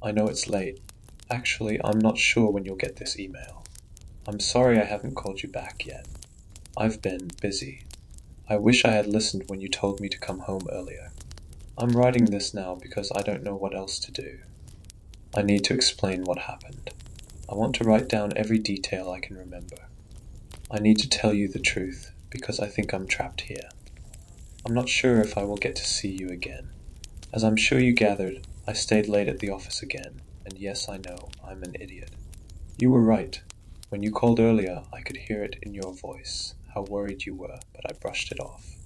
I know it's late. Actually, I'm not sure when you'll get this email. I'm sorry I haven't called you back yet. I've been busy. I wish I had listened when you told me to come home earlier. I'm writing this now because I don't know what else to do. I need to explain what happened. I want to write down every detail I can remember. I need to tell you the truth because I think I'm trapped here. I'm not sure if I will get to see you again. As I'm sure you gathered, I stayed late at the office again, and yes, I know, I'm an idiot. You were right. When you called earlier, I could hear it in your voice, how worried you were, but I brushed it off.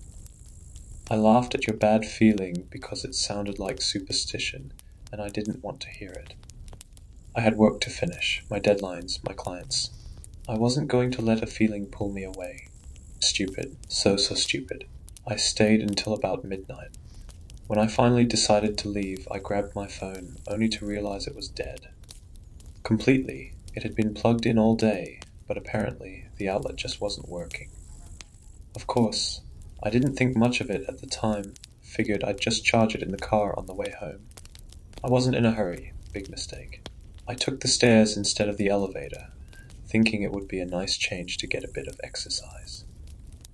I laughed at your bad feeling because it sounded like superstition, and I didn't want to hear it. I had work to finish, my deadlines, my clients. I wasn't going to let a feeling pull me away. Stupid, so stupid. I stayed until about midnight. When I finally decided to leave, I grabbed my phone, only to realize it was dead. Completely. It had been plugged in all day, but apparently the outlet just wasn't working. Of course, I didn't think much of it at the time, figured I'd just charge it in the car on the way home. I wasn't in a hurry, big mistake. I took the stairs instead of the elevator, thinking it would be a nice change to get a bit of exercise.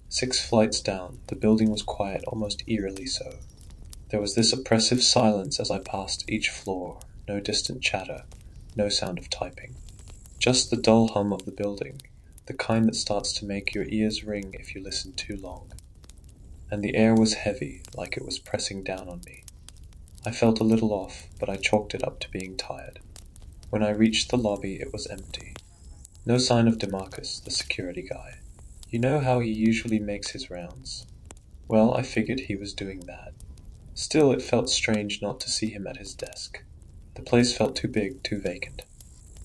6 flights down, the building was quiet, almost eerily so. There was this oppressive silence as I passed each floor, no distant chatter, no sound of typing. Just the dull hum of the building, the kind that starts to make your ears ring if you listen too long. And the air was heavy, like it was pressing down on me. I felt a little off, but I chalked it up to being tired. When I reached the lobby, it was empty. No sign of DeMarcus, the security guy. You know how he usually makes his rounds? Well, I figured he was doing that. Still, it felt strange not to see him at his desk. The place felt too big, too vacant.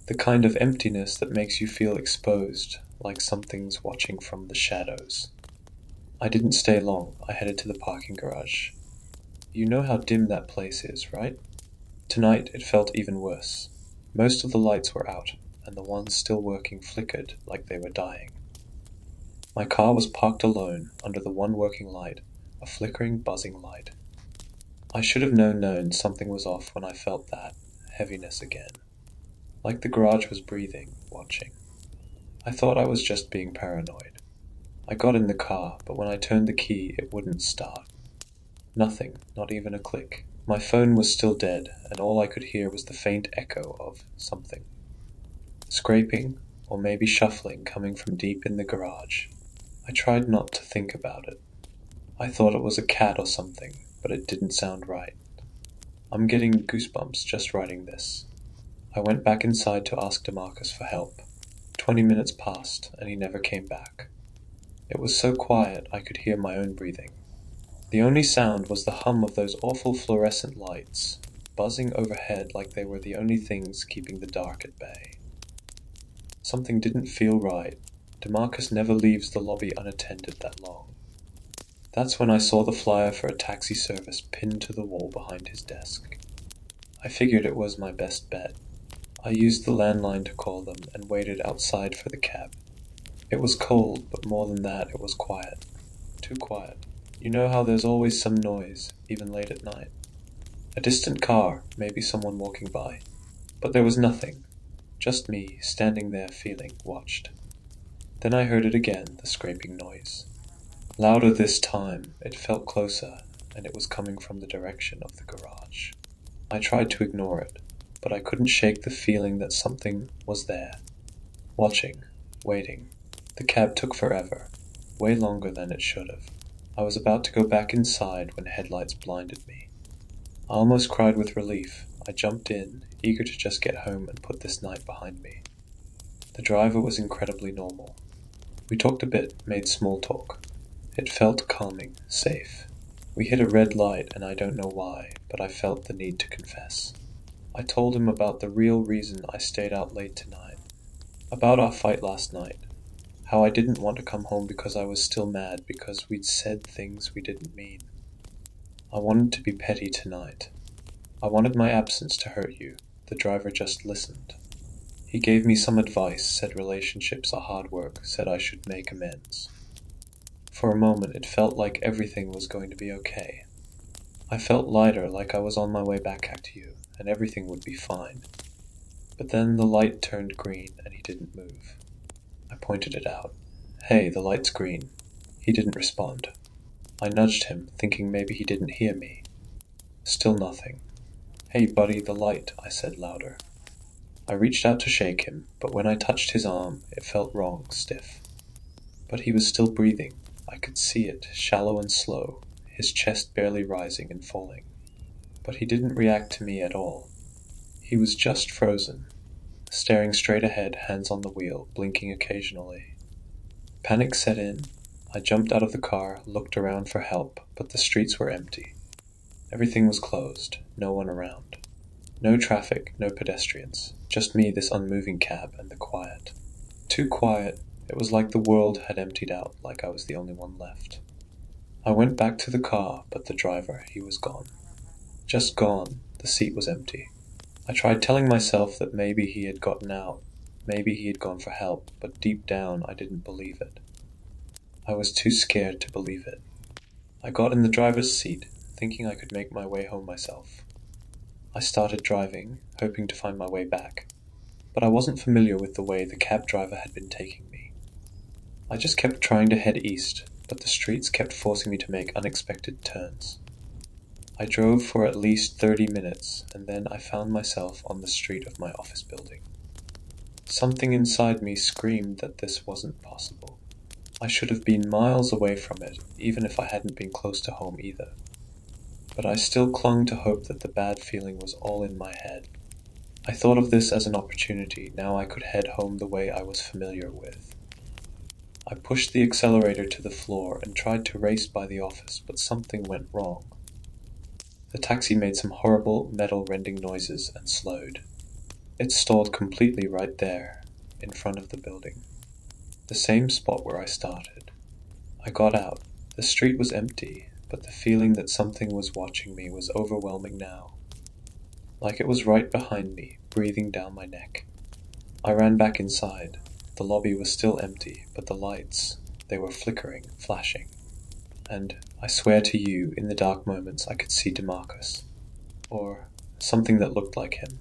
The kind of emptiness that makes you feel exposed, like something's watching from the shadows. I didn't stay long. I headed to the parking garage. You know how dim that place is, right? Tonight it felt even worse. Most of the lights were out, and the ones still working flickered like they were dying. My car was parked alone under the one working light, a flickering, buzzing light. I should have known something was off when I felt that heaviness again. Like the garage was breathing, watching. I thought I was just being paranoid. I got in the car, but when I turned the key, it wouldn't start. Nothing, not even a click. My phone was still dead, and all I could hear was the faint echo of something. Scraping, or maybe shuffling, coming from deep in the garage. I tried not to think about it. I thought it was a cat or something, but it didn't sound right. I'm getting goosebumps just writing this. I went back inside to ask DeMarcus for help. 20 minutes passed, and he never came back. It was so quiet I could hear my own breathing. The only sound was the hum of those awful fluorescent lights, buzzing overhead like they were the only things keeping the dark at bay. Something didn't feel right. DeMarcus never leaves the lobby unattended that long. That's when I saw the flyer for a taxi service pinned to the wall behind his desk. I figured it was my best bet. I used the landline to call them and waited outside for the cab. It was cold, but more than that, it was quiet. Too quiet. You know how there's always some noise, even late at night. A distant car, maybe someone walking by. But there was nothing. Just me, standing there feeling watched. Then I heard it again, the scraping noise. Louder this time, it felt closer, and it was coming from the direction of the garage. I tried to ignore it, but I couldn't shake the feeling that something was there. Watching, waiting. The cab took forever, way longer than it should have. I was about to go back inside when headlights blinded me. I almost cried with relief. I jumped in, eager to just get home and put this night behind me. The driver was incredibly normal. We talked a bit, made small talk. It felt calming, safe. We hit a red light, and I don't know why, but I felt the need to confess. I told him about the real reason I stayed out late tonight. About our fight last night. How I didn't want to come home because I was still mad because we'd said things we didn't mean. I wanted to be petty tonight. I wanted my absence to hurt you. The driver just listened. He gave me some advice, said relationships are hard work, said I should make amends. For a moment it felt like everything was going to be okay. I felt lighter, like I was on my way back to you, and everything would be fine. But then the light turned green and he didn't move. I pointed it out. "Hey, the light's green." He didn't respond. I nudged him, thinking maybe he didn't hear me. Still nothing. "Hey, buddy, the light," I said louder. I reached out to shake him, but when I touched his arm, it felt wrong, stiff. But he was still breathing. I could see it, shallow and slow, his chest barely rising and falling. But he didn't react to me at all. He was just frozen, staring straight ahead, hands on the wheel, blinking occasionally. Panic set in. I jumped out of the car, looked around for help, but the streets were empty. Everything was closed, no one around. No traffic, no pedestrians, just me, this unmoving cab, and the quiet. Too quiet. It was like the world had emptied out, like I was the only one left. I went back to the car, but the driver, he was gone. Just gone. The seat was empty. I tried telling myself that maybe he had gotten out, maybe he had gone for help, but deep down I didn't believe it. I was too scared to believe it. I got in the driver's seat, thinking I could make my way home myself. I started driving, hoping to find my way back, but I wasn't familiar with the way the cab driver had been taking me. I just kept trying to head east, but the streets kept forcing me to make unexpected turns. I drove for at least 30 minutes, and then I found myself on the street of my office building. Something inside me screamed that this wasn't possible. I should have been miles away from it, even if I hadn't been close to home either. But I still clung to hope that the bad feeling was all in my head. I thought of this as an opportunity. Now I could head home the way I was familiar with. I pushed the accelerator to the floor and tried to race by the office, but something went wrong. The taxi made some horrible metal-rending noises and slowed. It stalled completely right there, in front of the building. The same spot where I started. I got out. The street was empty, but the feeling that something was watching me was overwhelming now. Like it was right behind me, breathing down my neck. I ran back inside. The lobby was still empty, but the lights, they were flickering, flashing. And, I swear to you, in the dark moments I could see DeMarcus. Or something that looked like him.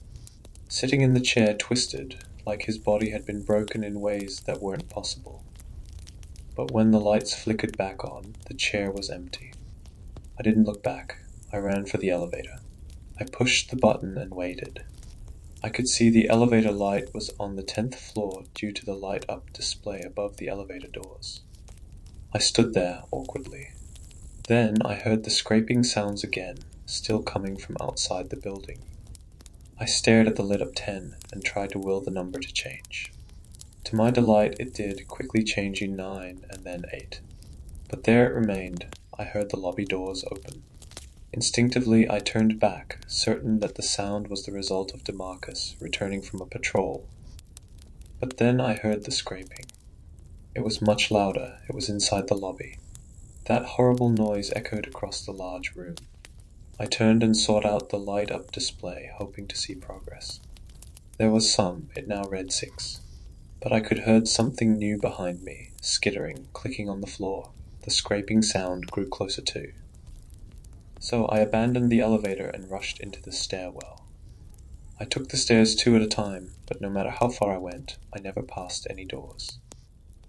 Sitting in the chair, twisted, like his body had been broken in ways that weren't possible. But when the lights flickered back on, the chair was empty. I didn't look back. I ran for the elevator. I pushed the button and waited. I could see the elevator light was on the 10th floor due to the light-up display above the elevator doors. I stood there, awkwardly. Then I heard the scraping sounds again, still coming from outside the building. I stared at the lit-up 10 and tried to will the number to change. To my delight, it did, quickly changing 9 and then 8. But there it remained. I heard the lobby doors open. Instinctively, I turned back, certain that the sound was the result of DeMarcus returning from a patrol. But then I heard the scraping. It was much louder. It was inside the lobby. That horrible noise echoed across the large room. I turned and sought out the light-up display, hoping to see progress. There was some. It now read 6. But I could heard something new behind me, skittering, clicking on the floor. The scraping sound grew closer too. So I abandoned the elevator and rushed into the stairwell. I took the stairs 2 at a time, but no matter how far I went, I never passed any doors.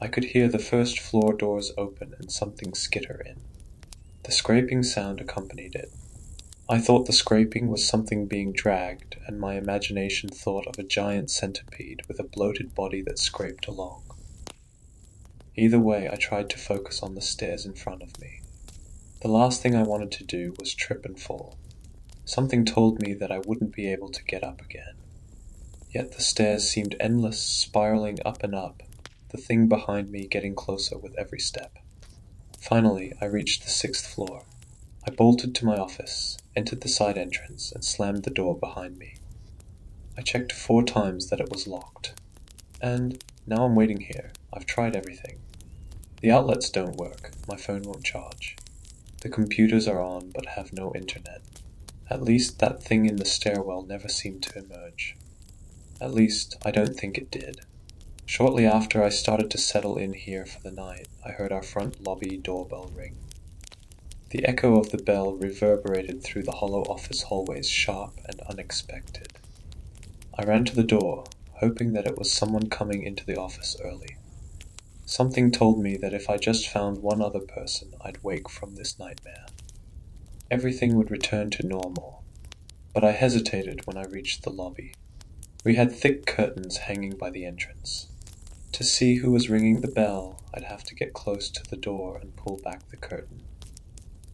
I could hear the first floor doors open and something skitter in. The scraping sound accompanied it. I thought the scraping was something being dragged, and my imagination thought of a giant centipede with a bloated body that scraped along. Either way, I tried to focus on the stairs in front of me. The last thing I wanted to do was trip and fall. Something told me that I wouldn't be able to get up again. Yet the stairs seemed endless, spiraling up and up, the thing behind me getting closer with every step. Finally, I reached the 6th floor. I bolted to my office, entered the side entrance, and slammed the door behind me. I checked 4 times that it was locked. And now I'm waiting here. I've tried everything. The outlets don't work. My phone won't charge. The computers are on but have no internet. At least that thing in the stairwell never seemed to emerge. At least, I don't think it did. Shortly after I started to settle in here for the night, I heard our front lobby doorbell ring. The echo of the bell reverberated through the hollow office hallways, sharp and unexpected. I ran to the door, hoping that it was someone coming into the office early. Something told me that if I just found one other person, I'd wake from this nightmare. Everything would return to normal, but I hesitated when I reached the lobby. We had thick curtains hanging by the entrance. To see who was ringing the bell, I'd have to get close to the door and pull back the curtain.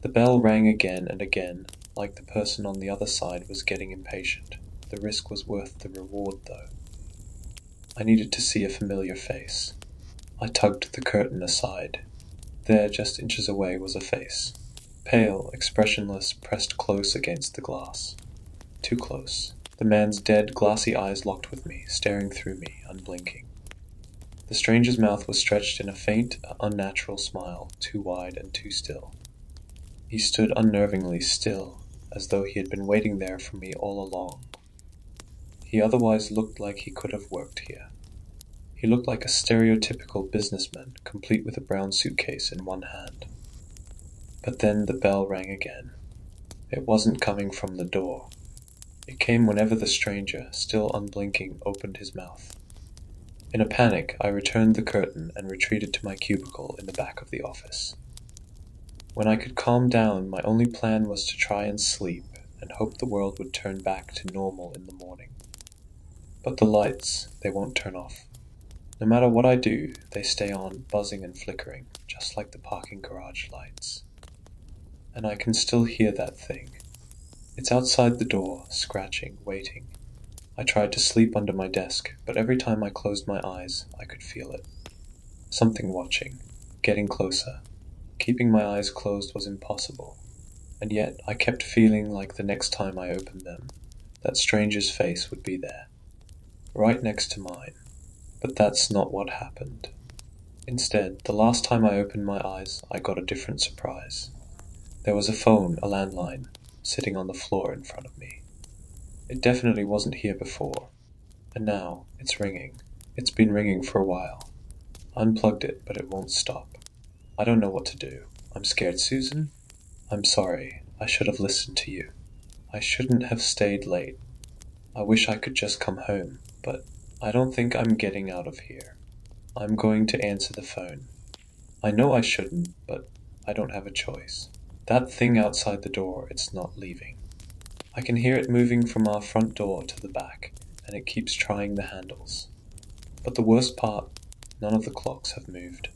The bell rang again and again, like the person on the other side was getting impatient. The risk was worth the reward, though. I needed to see a familiar face. I tugged the curtain aside. There, just inches away, was a face. Pale, expressionless, pressed close against the glass. Too close. The man's dead, glassy eyes locked with me, staring through me, unblinking. The stranger's mouth was stretched in a faint, unnatural smile, too wide and too still. He stood unnervingly still, as though he had been waiting there for me all along. He otherwise looked like he could have worked here. He looked like a stereotypical businessman, complete with a brown suitcase in one hand. But then the bell rang again. It wasn't coming from the door. It came whenever the stranger, still unblinking, opened his mouth. In a panic, I returned the curtain and retreated to my cubicle in the back of the office. When I could calm down, my only plan was to try and sleep and hope the world would turn back to normal in the morning. But the lights, they won't turn off. No matter what I do, they stay on, buzzing and flickering, just like the parking garage lights. And I can still hear that thing. It's outside the door, scratching, waiting. I tried to sleep under my desk, but every time I closed my eyes, I could feel it. Something watching, getting closer. Keeping my eyes closed was impossible, and yet I kept feeling like the next time I opened them, that stranger's face would be there, right next to mine. But that's not what happened. Instead, the last time I opened my eyes, I got a different surprise. There was a phone, a landline, sitting on the floor in front of me. It definitely wasn't here before, and now it's ringing. It's been ringing for a while. I unplugged it, but it won't stop. I don't know what to do. I'm scared, Susan. I'm sorry. I should have listened to you. I shouldn't have stayed late. I wish I could just come home, but I don't think I'm getting out of here. I'm going to answer the phone. I know I shouldn't, but I don't have a choice. That thing outside the door, it's not leaving. I can hear it moving from our front door to the back, and it keeps trying the handles. But the worst part, none of the clocks have moved.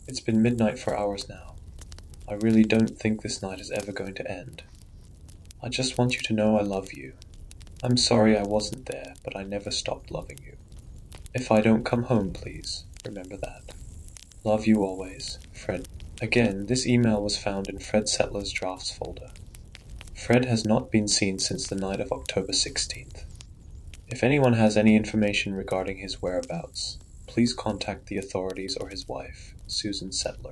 It's been midnight for hours now. I really don't think this night is ever going to end. I just want you to know I love you. I'm sorry I wasn't there, but I never stopped loving you. If I don't come home, please, remember that. Love you always, Fred. Again, this email was found in Fred Settler's drafts folder. Fred has not been seen since the night of October 16th. If anyone has any information regarding his whereabouts, please contact the authorities or his wife, Susan Settler.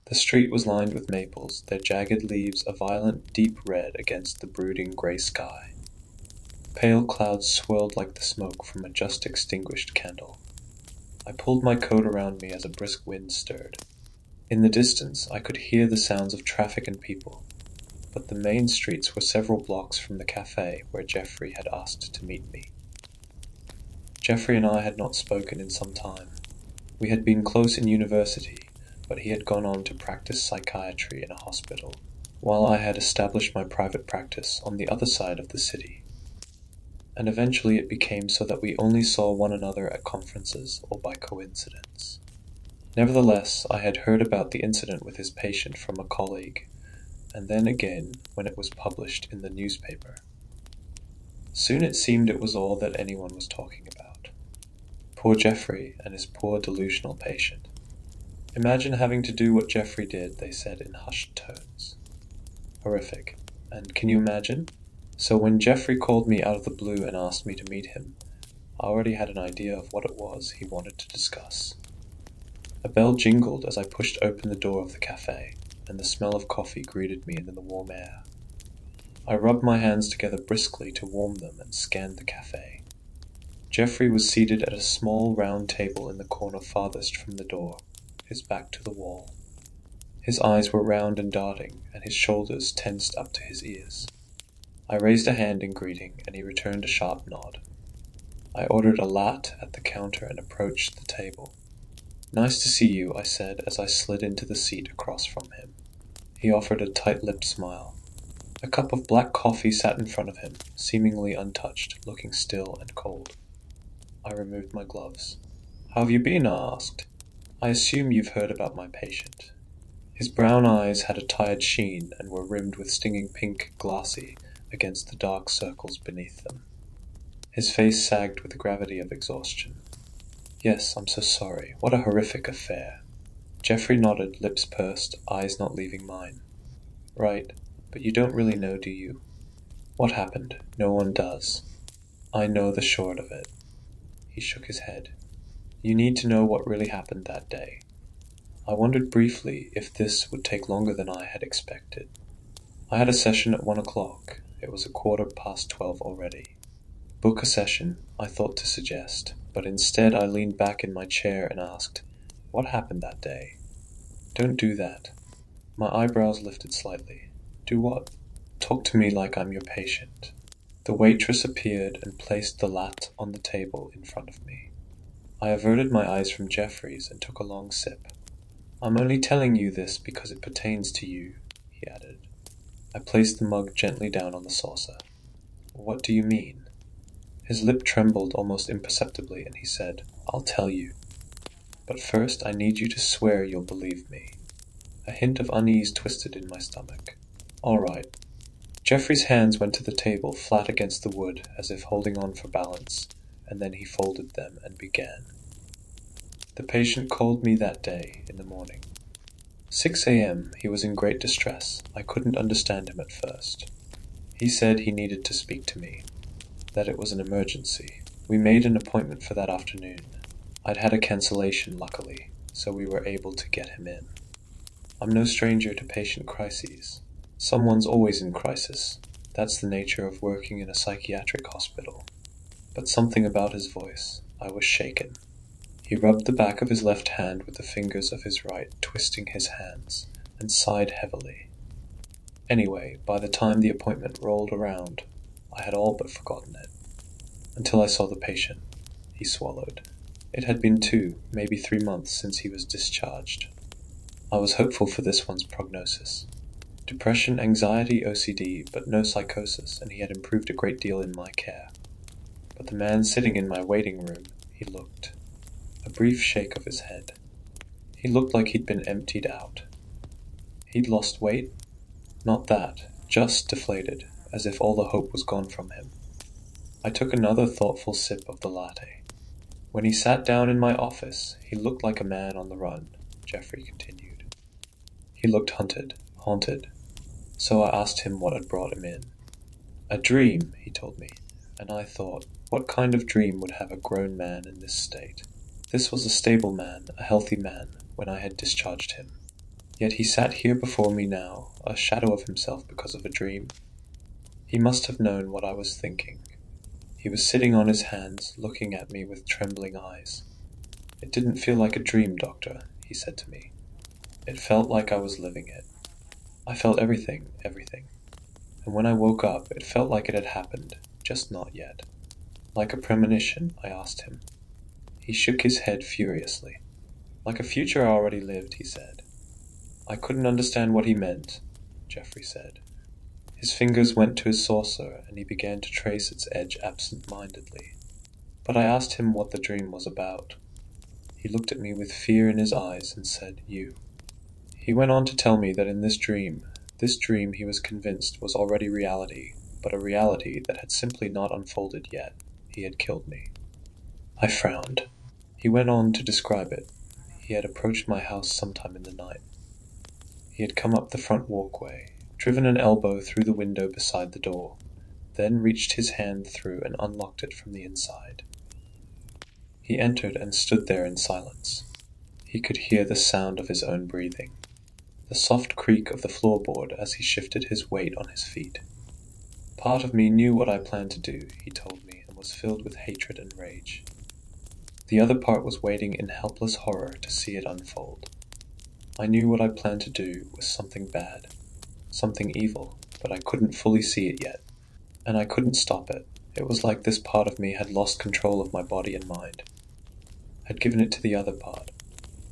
The street was lined with maples, their jagged leaves a violent, deep red against the brooding grey sky. Pale clouds swirled like the smoke from a just extinguished candle. I pulled my coat around me as a brisk wind stirred. In the distance, I could hear the sounds of traffic and people, but the main streets were several blocks from the cafe where Jeffrey had asked to meet me. Jeffrey and I had not spoken in some time. We had been close in university, but he had gone on to practice psychiatry in a hospital, while I had established my private practice on the other side of the city. And eventually it became so that we only saw one another at conferences or by coincidence. Nevertheless, I had heard about the incident with his patient from a colleague, and then again when it was published in the newspaper. Soon it seemed it was all that anyone was talking about. Poor Jeffrey and his poor delusional patient. Imagine having to do what Jeffrey did, they said in hushed tones. Horrific. And can you imagine? So when Jeffrey called me out of the blue and asked me to meet him, I already had an idea of what it was he wanted to discuss. A bell jingled as I pushed open the door of the cafe, and the smell of coffee greeted me in the warm air. I rubbed my hands together briskly to warm them and scanned the cafe. Jeffrey was seated at a small round table in the corner farthest from the door, his back to the wall. His eyes were round and darting, and his shoulders tensed up to his ears. I raised a hand in greeting, and he returned a sharp nod. I ordered a latte at the counter and approached the table. "Nice to see you," I said as I slid into the seat across from him. He offered a tight-lipped smile. A cup of black coffee sat in front of him, seemingly untouched, looking still and cold. I removed my gloves. "How have you been?" I asked. "I assume you've heard about my patient." His brown eyes had a tired sheen and were rimmed with stinging pink glassy against the dark circles beneath them. His face sagged with the gravity of exhaustion. "Yes, I'm so sorry. What a horrific affair." Jeffrey nodded, lips pursed, eyes not leaving mine. "Right, but you don't really know, do you? What happened? No one does. I know the short of it." He shook his head. "You need to know what really happened that day." I wondered briefly if this would take longer than I had expected. I had a session at 1 o'clock. It was 12:15 already. "Book a session," I thought to suggest, but instead I leaned back in my chair and asked, "What happened that day?" "Don't do that." My eyebrows lifted slightly. "Do what?" "Talk to me like I'm your patient." The waitress appeared and placed the latte on the table in front of me. I averted my eyes from Jeffrey's and took a long sip. "I'm only telling you this because it pertains to you," he added. I placed the mug gently down on the saucer. "What do you mean?" His lip trembled almost imperceptibly, and he said, "I'll tell you. But first I need you to swear you'll believe me." A hint of unease twisted in my stomach. "All right." Jeffrey's hands went to the table, flat against the wood, as if holding on for balance, and then he folded them and began. "The patient called me that day, in the morning. 6 a.m. He was in great distress. I couldn't understand him at first. He said he needed to speak to me, that it was an emergency. We made an appointment for that afternoon. I'd had a cancellation, luckily, so we were able to get him in. I'm no stranger to patient crises. Someone's always in crisis. That's the nature of working in a psychiatric hospital. But something about his voice. I was shaken. He rubbed the back of his left hand with the fingers of his right, twisting his hands, and sighed heavily. Anyway, by the time the appointment rolled around, I had all but forgotten it. Until I saw the patient. He swallowed. It had been 2, maybe 3 months since he was discharged. I was hopeful for this one's prognosis. Depression, anxiety, OCD, but no psychosis, and he had improved a great deal in my care. But the man sitting in my waiting room, he looked. A brief shake of his head. He looked like he'd been emptied out. He'd lost weight? Not that, just deflated, as if all the hope was gone from him. I took another thoughtful sip of the latte. "When he sat down in my office, he looked like a man on the run," Jeffrey continued. "He looked haunted. So I asked him what had brought him in. 'A dream,' he told me, and I thought, what kind of dream would have a grown man in this state? This was a stable man, a healthy man, when I had discharged him. Yet he sat here before me now, a shadow of himself because of a dream. He must have known what I was thinking. He was sitting on his hands, looking at me with trembling eyes. 'It didn't feel like a dream, doctor,' he said to me. 'It felt like I was living it. I felt everything. And when I woke up, it felt like it had happened, just not yet.' 'Like a premonition?' I asked him. He shook his head furiously. 'Like a future I already lived,' he said. I couldn't understand what he meant, Jeffrey said. His fingers went to his saucer, and he began to trace its edge absent-mindedly. But I asked him what the dream was about. He looked at me with fear in his eyes and said, 'You.' He went on to tell me that in this dream he was convinced was already reality, but a reality that had simply not unfolded yet. He had killed me. I frowned. He went on to describe it. He had approached my house sometime in the night. He had come up the front walkway, driven an elbow through the window beside the door, then reached his hand through and unlocked it from the inside. He entered and stood there in silence. He could hear the sound of his own breathing, the soft creak of the floorboard as he shifted his weight on his feet. part of me knew what I planned to do, he told me, and was filled with hatred and rage. The other part was waiting in helpless horror to see it unfold. I knew what I planned to do was something bad, something evil, but I couldn't fully see it yet, and I couldn't stop it. It was like this part of me had lost control of my body and mind, had given it to the other part.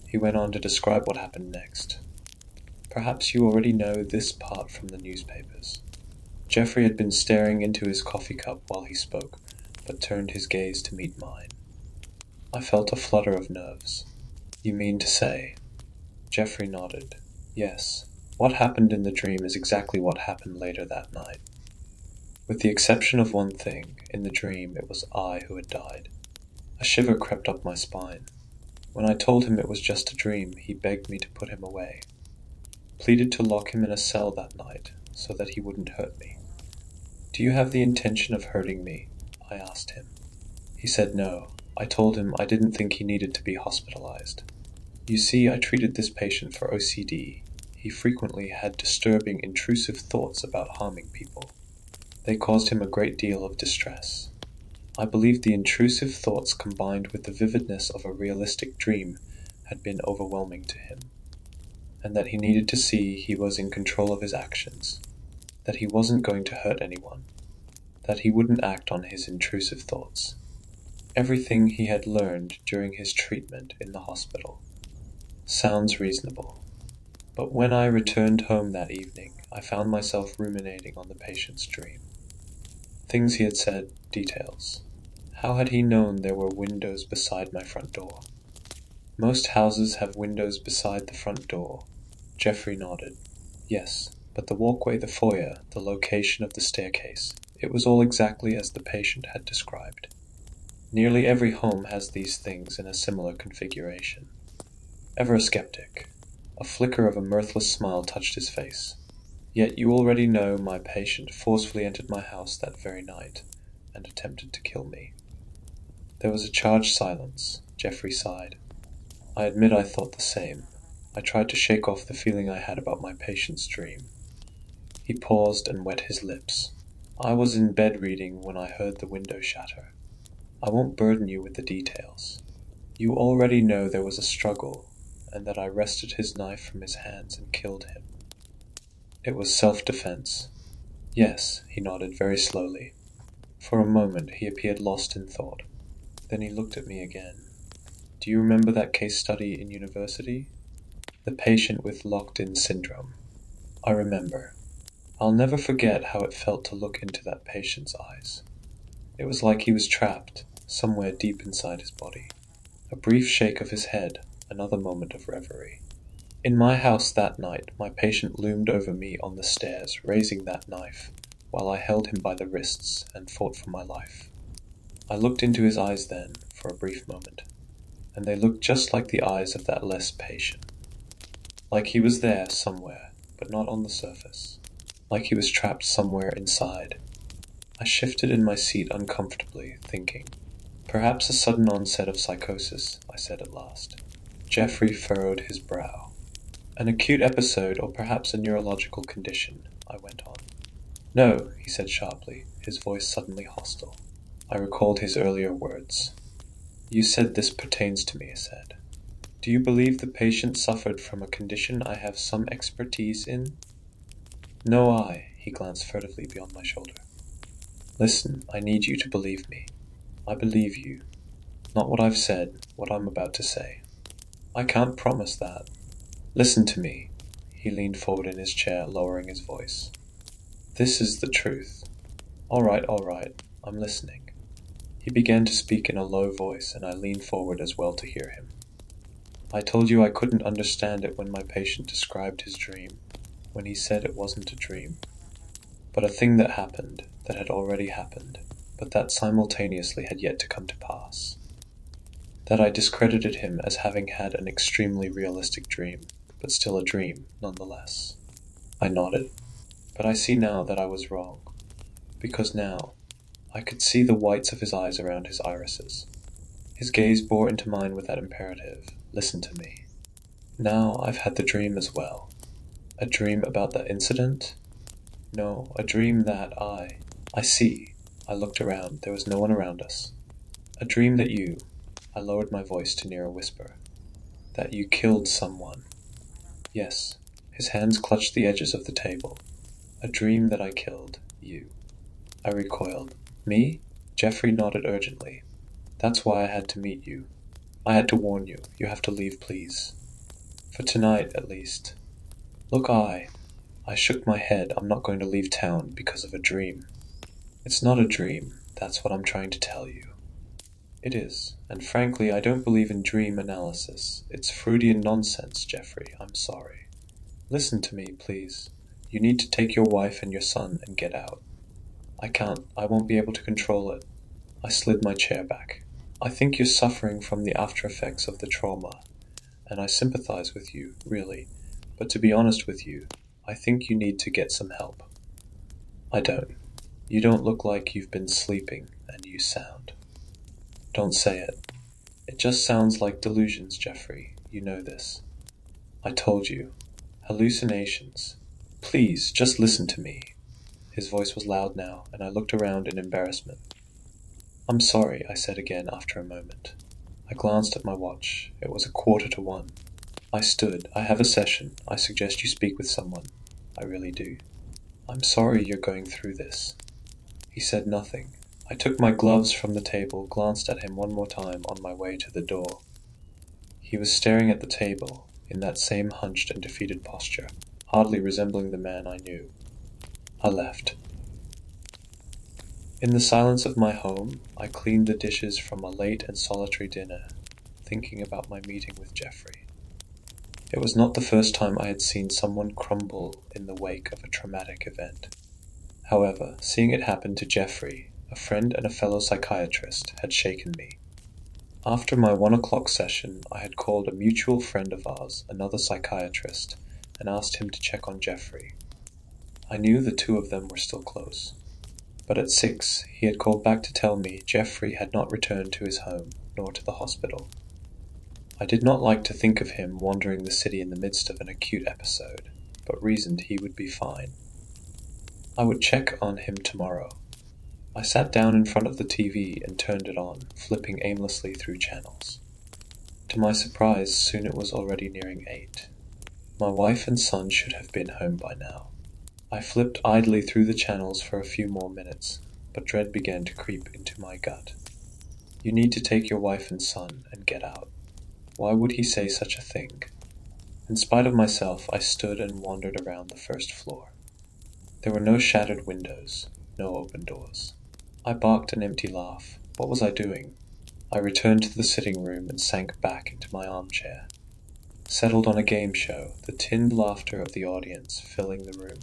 He went on to describe what happened next. Perhaps you already know this part from the newspapers. Jeffrey had been staring into his coffee cup while he spoke, but turned his gaze to meet mine. I felt a flutter of nerves. You mean to say? Jeffrey nodded. Yes, what happened in the dream is exactly what happened later that night. With the exception of one thing, in the dream it was I who had died. A shiver crept up my spine. When I told him it was just a dream, he begged me to put him away. Pleaded to lock him in a cell that night, so that he wouldn't hurt me. Do you have the intention of hurting me? I asked him. He said no. I told him I didn't think he needed to be hospitalized. You see, I treated this patient for OCD. He frequently had disturbing, intrusive thoughts about harming people. They caused him a great deal of distress. I believed the intrusive thoughts combined with the vividness of a realistic dream had been overwhelming to him, and that he needed to see he was in control of his actions, that he wasn't going to hurt anyone, that he wouldn't act on his intrusive thoughts. Everything he had learned during his treatment in the hospital. Sounds reasonable. But when I returned home that evening, I found myself ruminating on the patient's dream. Things he had said, details. How had he known there were windows beside my front door? Most houses have windows beside the front door. Jeffrey nodded. Yes, but the walkway, the foyer, the location of the staircase, it was all exactly as the patient had described. Nearly every home has these things in a similar configuration. Ever a skeptic? A flicker of a mirthless smile touched his face. Yet you already know my patient forcefully entered my house that very night and attempted to kill me. There was a charged silence. Jeffrey sighed. I admit I thought the same. I tried to shake off the feeling I had about my patient's dream. He paused and wet his lips. I was in bed reading when I heard the window shatter. I won't burden you with the details. You already know there was a struggle, and that I wrested his knife from his hands and killed him. It was self-defense. Yes, he nodded very slowly. For a moment he appeared lost in thought. Then he looked at me again. Do you remember that case study in university? The patient with locked-in syndrome. I remember. I'll never forget how it felt to look into that patient's eyes. It was like he was trapped, somewhere deep inside his body. A brief shake of his head, another moment of reverie. In my house that night, my patient loomed over me on the stairs, raising that knife, while I held him by the wrists and fought for my life. I looked into his eyes then, for a brief moment, and they looked just like the eyes of that less patient. Like he was there somewhere, but not on the surface. Like he was trapped somewhere inside. I shifted in my seat uncomfortably, thinking. Perhaps a sudden onset of psychosis, I said at last. Jeffrey furrowed his brow. An acute episode, or perhaps a neurological condition, I went on. No, he said sharply, his voice suddenly hostile. I recalled his earlier words. You said this pertains to me, I said. Do you believe the patient suffered from a condition I have some expertise in? No, he glanced furtively beyond my shoulder. Listen, I need you to believe me. I believe you. Not what I've said, what I'm about to say. I can't promise that. Listen to me. He leaned forward in his chair, lowering his voice. This is the truth. All right, I'm listening. He began to speak in a low voice, and I leaned forward as well to hear him. I told you I couldn't understand it when my patient described his dream, when he said it wasn't a dream, but a thing that happened, that had already happened, but that simultaneously had yet to come to pass. That I discredited him as having had an extremely realistic dream, but still a dream, nonetheless. I nodded. But I see now that I was wrong, because now I could see the whites of his eyes around his irises. His gaze bore into mine with that imperative, listen to me. Now I've had the dream as well. A dream about that incident? No, a dream that I see. I looked around. There was no one around us. A dream that you— I lowered my voice to near a whisper. That you killed someone. Yes. His hands clutched the edges of the table. A dream that I killed you. I recoiled. Me? Jeffrey nodded urgently. That's why I had to meet you. I had to warn you. You have to leave, please. For tonight, at least. Look, I shook my head. I'm not going to leave town because of a dream. It's not a dream. That's what I'm trying to tell you. It is, and frankly, I don't believe in dream analysis. It's Freudian nonsense, Jeffrey. I'm sorry. Listen to me, please. You need to take your wife and your son and get out. I can't. I won't be able to control it. I slid my chair back. I think you're suffering from the after effects of the trauma, and I sympathize with you, really. But to be honest with you, I think you need to get some help. I don't. You don't look like you've been sleeping, and you sound. Don't say it. It just sounds like delusions, Jeffrey. You know this. I told you. Hallucinations. Please, just listen to me. His voice was loud now, and I looked around in embarrassment. I'm sorry, I said again after a moment. I glanced at my watch. It was 1:45. I stood. I have a session. I suggest you speak with someone. I really do. I'm sorry you're going through this. He said nothing. I took my gloves from the table, glanced at him one more time on my way to the door. He was staring at the table, in that same hunched and defeated posture, hardly resembling the man I knew. I left. In the silence of my home, I cleaned the dishes from a late and solitary dinner, thinking about my meeting with Jeffrey. It was not the first time I had seen someone crumble in the wake of a traumatic event. However, seeing it happen to Jeffrey, a friend and a fellow psychiatrist, had shaken me. After my 1 o'clock session, I had called a mutual friend of ours, another psychiatrist, and asked him to check on Jeffrey. I knew the two of them were still close. But at 6, he had called back to tell me Jeffrey had not returned to his home, nor to the hospital. I did not like to think of him wandering the city in the midst of an acute episode, but reasoned he would be fine. I would check on him tomorrow. I sat down in front of the TV and turned it on, flipping aimlessly through channels. To my surprise, soon it was already nearing 8. My wife and son should have been home by now. I flipped idly through the channels for a few more minutes, but dread began to creep into my gut. You need to take your wife and son and get out. Why would he say such a thing? In spite of myself, I stood and wandered around the first floor. There were no shattered windows, no open doors. I barked an empty laugh. What was I doing? I returned to the sitting room and sank back into my armchair. Settled on a game show, the tinned laughter of the audience filling the room.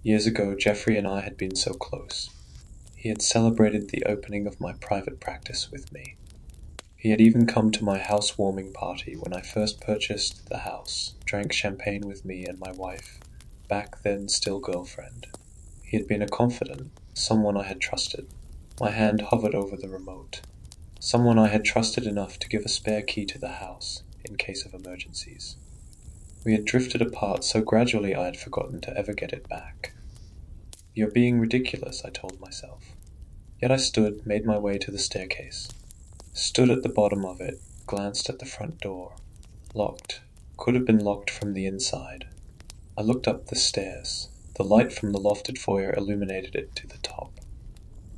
Years ago, Jeffrey and I had been so close. He had celebrated the opening of my private practice with me. He had even come to my housewarming party when I first purchased the house, drank champagne with me and my wife, back then still girlfriend. He had been a confidant, someone I had trusted. My hand hovered over the remote. Someone I had trusted enough to give a spare key to the house, in case of emergencies. We had drifted apart so gradually I had forgotten to ever get it back. You're being ridiculous, I told myself. Yet I stood, made my way to the staircase. Stood at the bottom of it, glanced at the front door. Locked. Could have been locked from the inside. I looked up the stairs. The light from the lofted foyer illuminated it to the top.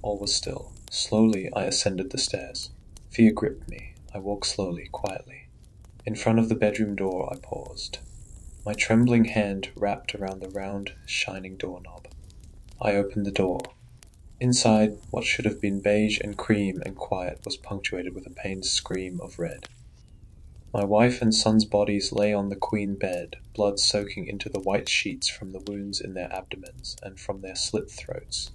All was still. Slowly I ascended the stairs. Fear gripped me. I walked slowly, quietly. In front of the bedroom door I paused. My trembling hand wrapped around the round, shining doorknob. I opened the door. Inside, what should have been beige and cream and quiet was punctuated with a pained scream of red. My wife and son's bodies lay on the queen bed, blood soaking into the white sheets from the wounds in their abdomens and from their slit throats.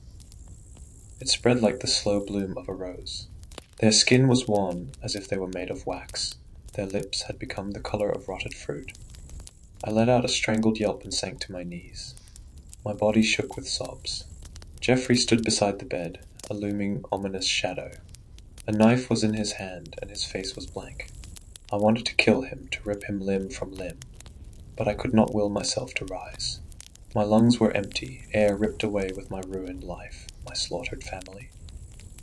It spread like the slow bloom of a rose. Their skin was wan, as if they were made of wax. Their lips had become the color of rotted fruit. I let out a strangled yelp and sank to my knees. My body shook with sobs. Jeffrey stood beside the bed, a looming, ominous shadow. A knife was in his hand, and his face was blank. I wanted to kill him, to rip him limb from limb, but I could not will myself to rise. My lungs were empty, air ripped away with my ruined life. my slaughtered family.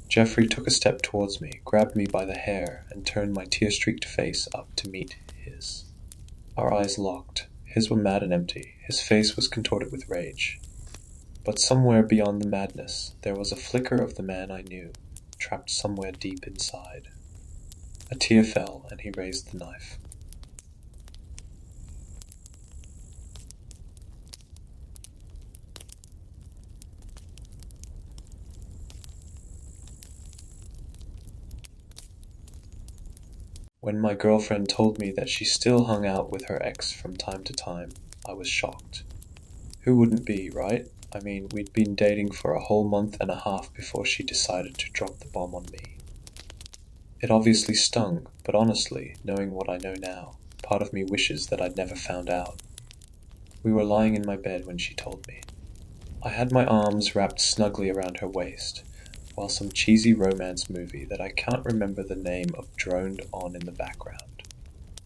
Jeffrey took a step towards me, grabbed me by the hair, and turned my tear-streaked face up to meet his. Our eyes locked. His were mad and empty. His face was contorted with rage. But somewhere beyond the madness, there was a flicker of the man I knew, trapped somewhere deep inside. A tear fell, and he raised the knife. When my girlfriend told me that she still hung out with her ex from time to time, I was shocked. Who wouldn't be, right? I mean, we'd been dating for a whole month and a half before she decided to drop the bomb on me. It obviously stung, but honestly, knowing what I know now, part of me wishes that I'd never found out. We were lying in my bed when she told me. I had my arms wrapped snugly around her waist, while some cheesy romance movie that I can't remember the name of droned on in the background.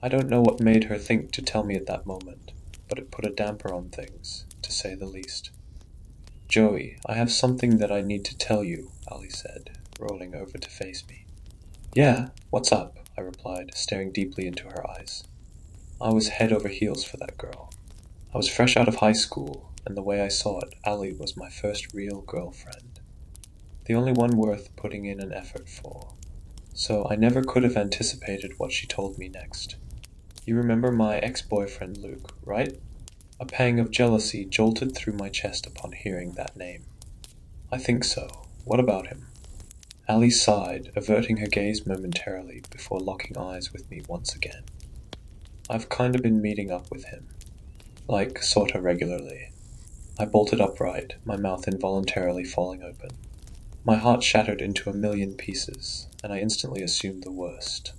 I don't know what made her think to tell me at that moment, but it put a damper on things, to say the least. "Joey, I have something that I need to tell you," Ali said, rolling over to face me. "Yeah, what's up?" I replied, staring deeply into her eyes. I was head over heels for that girl. I was fresh out of high school, and the way I saw it, Ali was my first real girlfriend. The only one worth putting in an effort for. So I never could have anticipated what she told me next. "You remember my ex-boyfriend Luke, right?" A pang of jealousy jolted through my chest upon hearing that name. "I think so. What about him?" Ali sighed, averting her gaze momentarily before locking eyes with me once again. "I've kinda been meeting up with him. Like, sorta regularly." I bolted upright, my mouth involuntarily falling open. My heart shattered into a million pieces, and I instantly assumed the worst.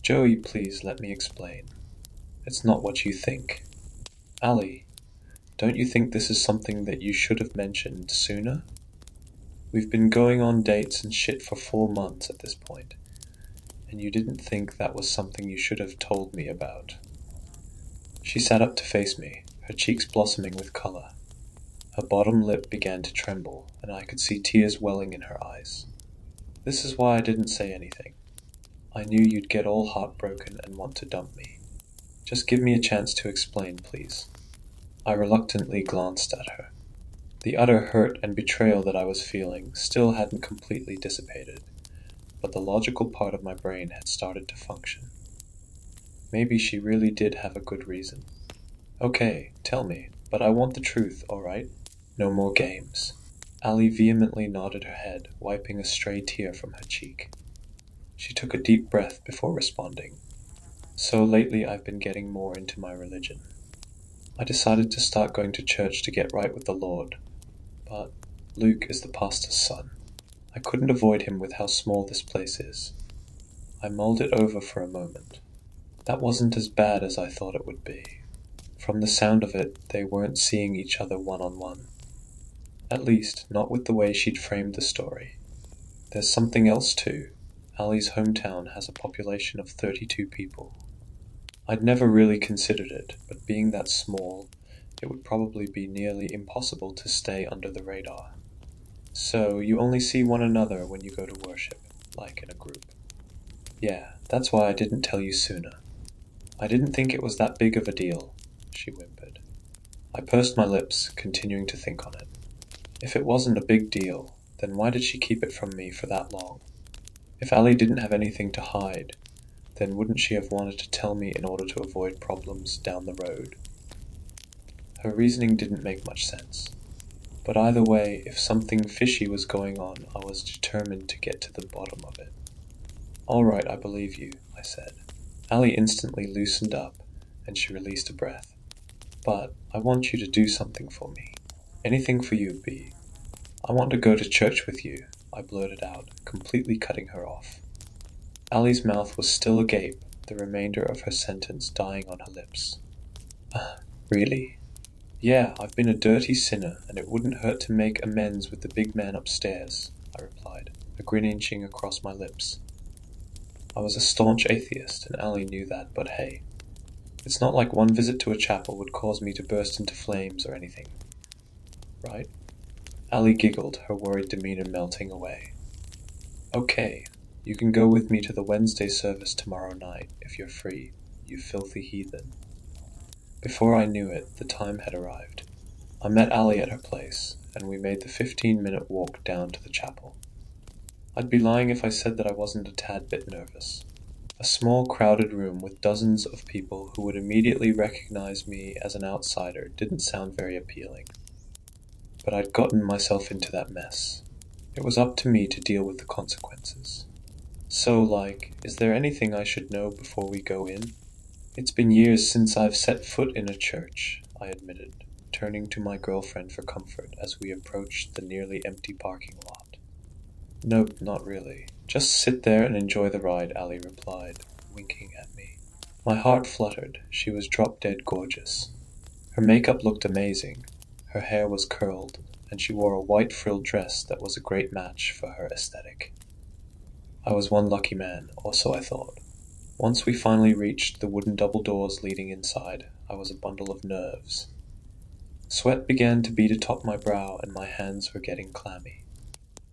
"Joey, please let me explain. It's not what you think." "Ali, don't you think this is something that you should have mentioned sooner? We've been going on dates and shit for 4 months at this point, and you didn't think that was something you should have told me about." She sat up to face me, her cheeks blossoming with color. Her bottom lip began to tremble, and I could see tears welling in her eyes. "This is why I didn't say anything. I knew you'd get all heartbroken and want to dump me. Just give me a chance to explain, please." I reluctantly glanced at her. The utter hurt and betrayal that I was feeling still hadn't completely dissipated, but the logical part of my brain had started to function. Maybe she really did have a good reason. "Okay, tell me, but I want the truth, all right? No more games." Ali vehemently nodded her head, wiping a stray tear from her cheek. She took a deep breath before responding. "So lately I've been getting more into my religion. I decided to start going to church to get right with the Lord. But Luke is the pastor's son. I couldn't avoid him with how small this place is." I mulled it over for a moment. That wasn't as bad as I thought it would be. From the sound of it, they weren't seeing each other one-on-one. At least, not with the way she'd framed the story. There's something else too. Ali's hometown has a population of 32 people. I'd never really considered it, but being that small, it would probably be nearly impossible to stay under the radar. "So, you only see one another when you go to worship, like in a group." "Yeah, that's why I didn't tell you sooner. I didn't think it was that big of a deal," she whimpered. I pursed my lips, continuing to think on it. If it wasn't a big deal, then why did she keep it from me for that long? If Ali didn't have anything to hide, then wouldn't she have wanted to tell me in order to avoid problems down the road? Her reasoning didn't make much sense. But either way, if something fishy was going on, I was determined to get to the bottom of it. "All right, I believe you," I said. Ali instantly loosened up, and she released a breath. "But I want you to do something for me. Anything for you, B. I want to go to church with you," I blurted out, completely cutting her off. Ali's mouth was still agape, the remainder of her sentence dying on her lips. Really?" "Yeah, I've been a dirty sinner, and it wouldn't hurt to make amends with the big man upstairs," I replied, a grin inching across my lips. I was a staunch atheist, and Ali knew that, but hey, it's not like one visit to a chapel would cause me to burst into flames or anything. Right? Ali giggled, her worried demeanor melting away. Okay, you can go with me to the Wednesday service tomorrow night, if you're free, you filthy heathen. Before I knew it, the time had arrived. I met Ali at her place, and we made the 15-minute walk down to the chapel. I'd be lying if I said that I wasn't a tad bit nervous. A small, crowded room with dozens of people who would immediately recognize me as an outsider didn't sound very appealing. But I'd gotten myself into that mess. It was up to me to deal with the consequences. So, is there anything I should know before we go in? It's been years since I've set foot in a church, I admitted, turning to my girlfriend for comfort as we approached the nearly empty parking lot. Nope, not really. Just sit there and enjoy the ride, Ali replied, winking at me. My heart fluttered. She was drop-dead gorgeous. Her makeup looked amazing. Her hair was curled, and she wore a white frilled dress that was a great match for her aesthetic. I was one lucky man, or so I thought. Once we finally reached the wooden double doors leading inside, I was a bundle of nerves. Sweat began to bead atop my brow, and my hands were getting clammy.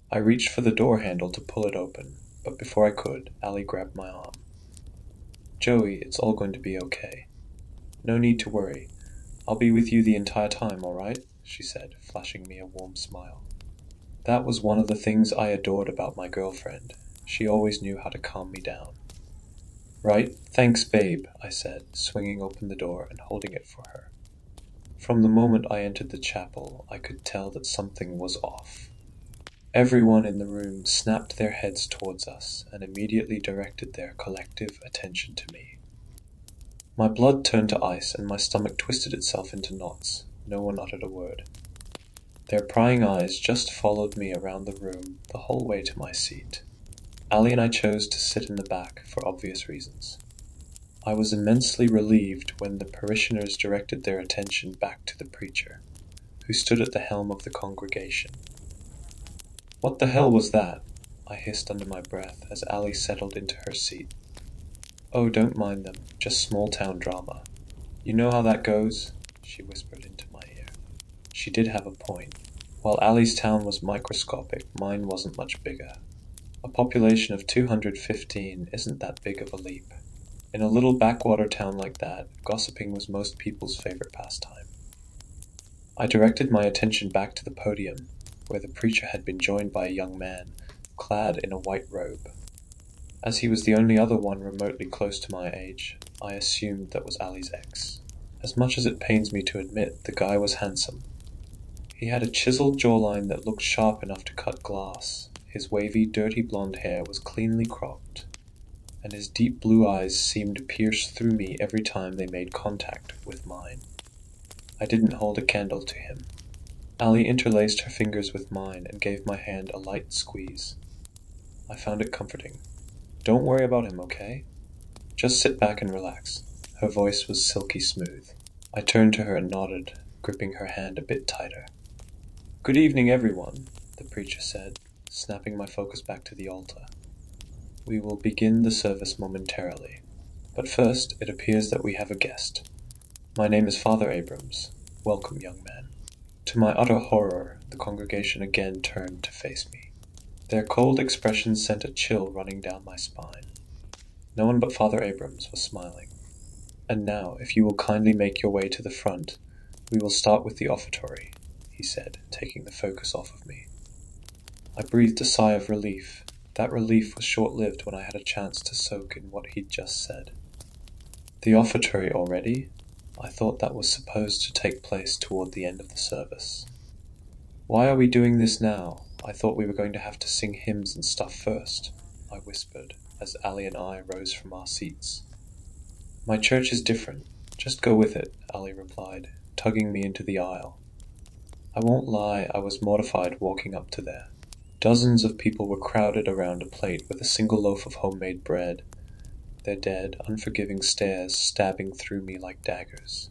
I reached for the door handle to pull it open, but before I could, Ali grabbed my arm. Joey, it's all going to be okay. No need to worry. I'll be with you the entire time, all right? She said, flashing me a warm smile. That was one of the things I adored about my girlfriend. She always knew how to calm me down. Right, thanks, babe, I said, swinging open the door and holding it for her. From the moment I entered the chapel, I could tell that something was off. Everyone in the room snapped their heads towards us and immediately directed their collective attention to me. My blood turned to ice and my stomach twisted itself into knots. No one uttered a word. Their prying eyes just followed me around the room the whole way to my seat. Ali and I chose to sit in the back for obvious reasons. I was immensely relieved when the parishioners directed their attention back to the preacher, who stood at the helm of the congregation. What the hell was that? I hissed under my breath as Ali settled into her seat. Oh, don't mind them, just small-town drama. You know how that goes? She whispered into my ear. She did have a point. While Ali's town was microscopic, mine wasn't much bigger. A population of 215 isn't that big of a leap. In a little backwater town like that, gossiping was most people's favorite pastime. I directed my attention back to the podium, where the preacher had been joined by a young man, clad in a white robe. As he was the only other one remotely close to my age, I assumed that was Ali's ex. As much as it pains me to admit, the guy was handsome. He had a chiseled jawline that looked sharp enough to cut glass. His wavy, dirty blonde hair was cleanly cropped, and his deep blue eyes seemed to pierce through me every time they made contact with mine. I didn't hold a candle to him. Ali interlaced her fingers with mine and gave my hand a light squeeze. I found it comforting. Don't worry about him, okay? Just sit back and relax. Her voice was silky smooth. I turned to her and nodded, gripping her hand a bit tighter. Good evening, everyone, the preacher said, snapping my focus back to the altar. We will begin the service momentarily, but first it appears that we have a guest. My name is Father Abrams. Welcome, young man. To my utter horror, the congregation again turned to face me. Their cold expressions sent a chill running down my spine. No one but Father Abrams was smiling. And now, if you will kindly make your way to the front, we will start with the offertory, he said, taking the focus off of me. I breathed a sigh of relief. That relief was short-lived when I had a chance to soak in what he'd just said. The offertory already? I thought that was supposed to take place toward the end of the service. Why are we doing this now? I thought we were going to have to sing hymns and stuff first, I whispered, as Ali and I rose from our seats. My church is different. Just go with it, Ali replied, tugging me into the aisle. I won't lie, I was mortified walking up to there. Dozens of people were crowded around a plate with a single loaf of homemade bread, their dead, unforgiving stares stabbing through me like daggers.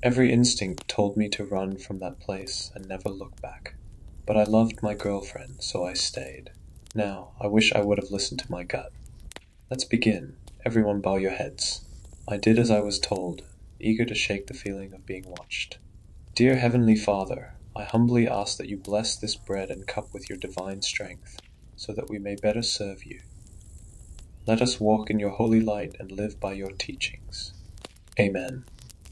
Every instinct told me to run from that place and never look back. But I loved my girlfriend, so I stayed. Now, I wish I would have listened to my gut. Let's begin. Everyone bow your heads. I did as I was told, eager to shake the feeling of being watched. Dear Heavenly Father, I humbly ask that you bless this bread and cup with your divine strength, so that we may better serve you. Let us walk in your holy light and live by your teachings. Amen.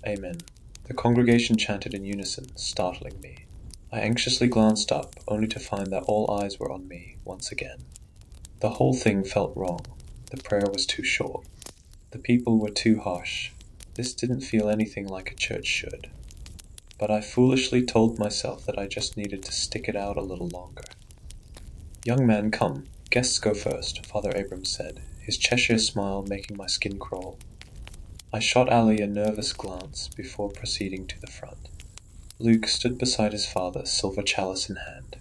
Amen. The congregation chanted in unison, startling me. I anxiously glanced up, only to find that all eyes were on me once again. The whole thing felt wrong. The prayer was too short. The people were too harsh. This didn't feel anything like a church should. But I foolishly told myself that I just needed to stick it out a little longer. "Young man, come. Guests go first," Father Abrams said, his Cheshire smile making my skin crawl. I shot Ali a nervous glance before proceeding to the front. Luke stood beside his father, silver chalice in hand.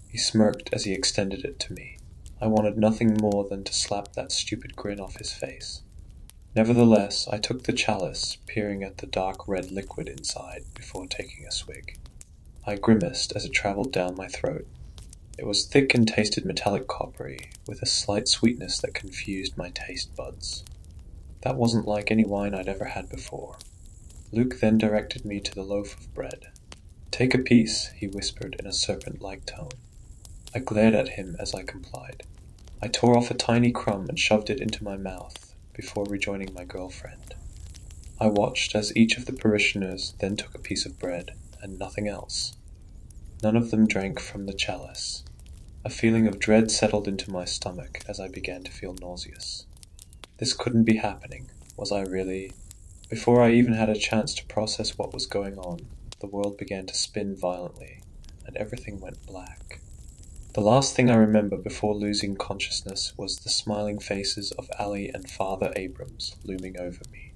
He smirked as he extended it to me. I wanted nothing more than to slap that stupid grin off his face. Nevertheless, I took the chalice, peering at the dark red liquid inside before taking a swig. I grimaced as it traveled down my throat. It was thick and tasted metallic coppery, with a slight sweetness that confused my taste buds. That wasn't like any wine I'd ever had before. Luke then directed me to the loaf of bread. "Take a piece," he whispered in a serpent-like tone. I glared at him as I complied. I tore off a tiny crumb and shoved it into my mouth before rejoining my girlfriend. I watched as each of the parishioners then took a piece of bread, and nothing else. None of them drank from the chalice. A feeling of dread settled into my stomach as I began to feel nauseous. This couldn't be happening. Was I really? Before I even had a chance to process what was going on, the world began to spin violently, and everything went black. The last thing I remember before losing consciousness was the smiling faces of Ali and Father Abrams looming over me.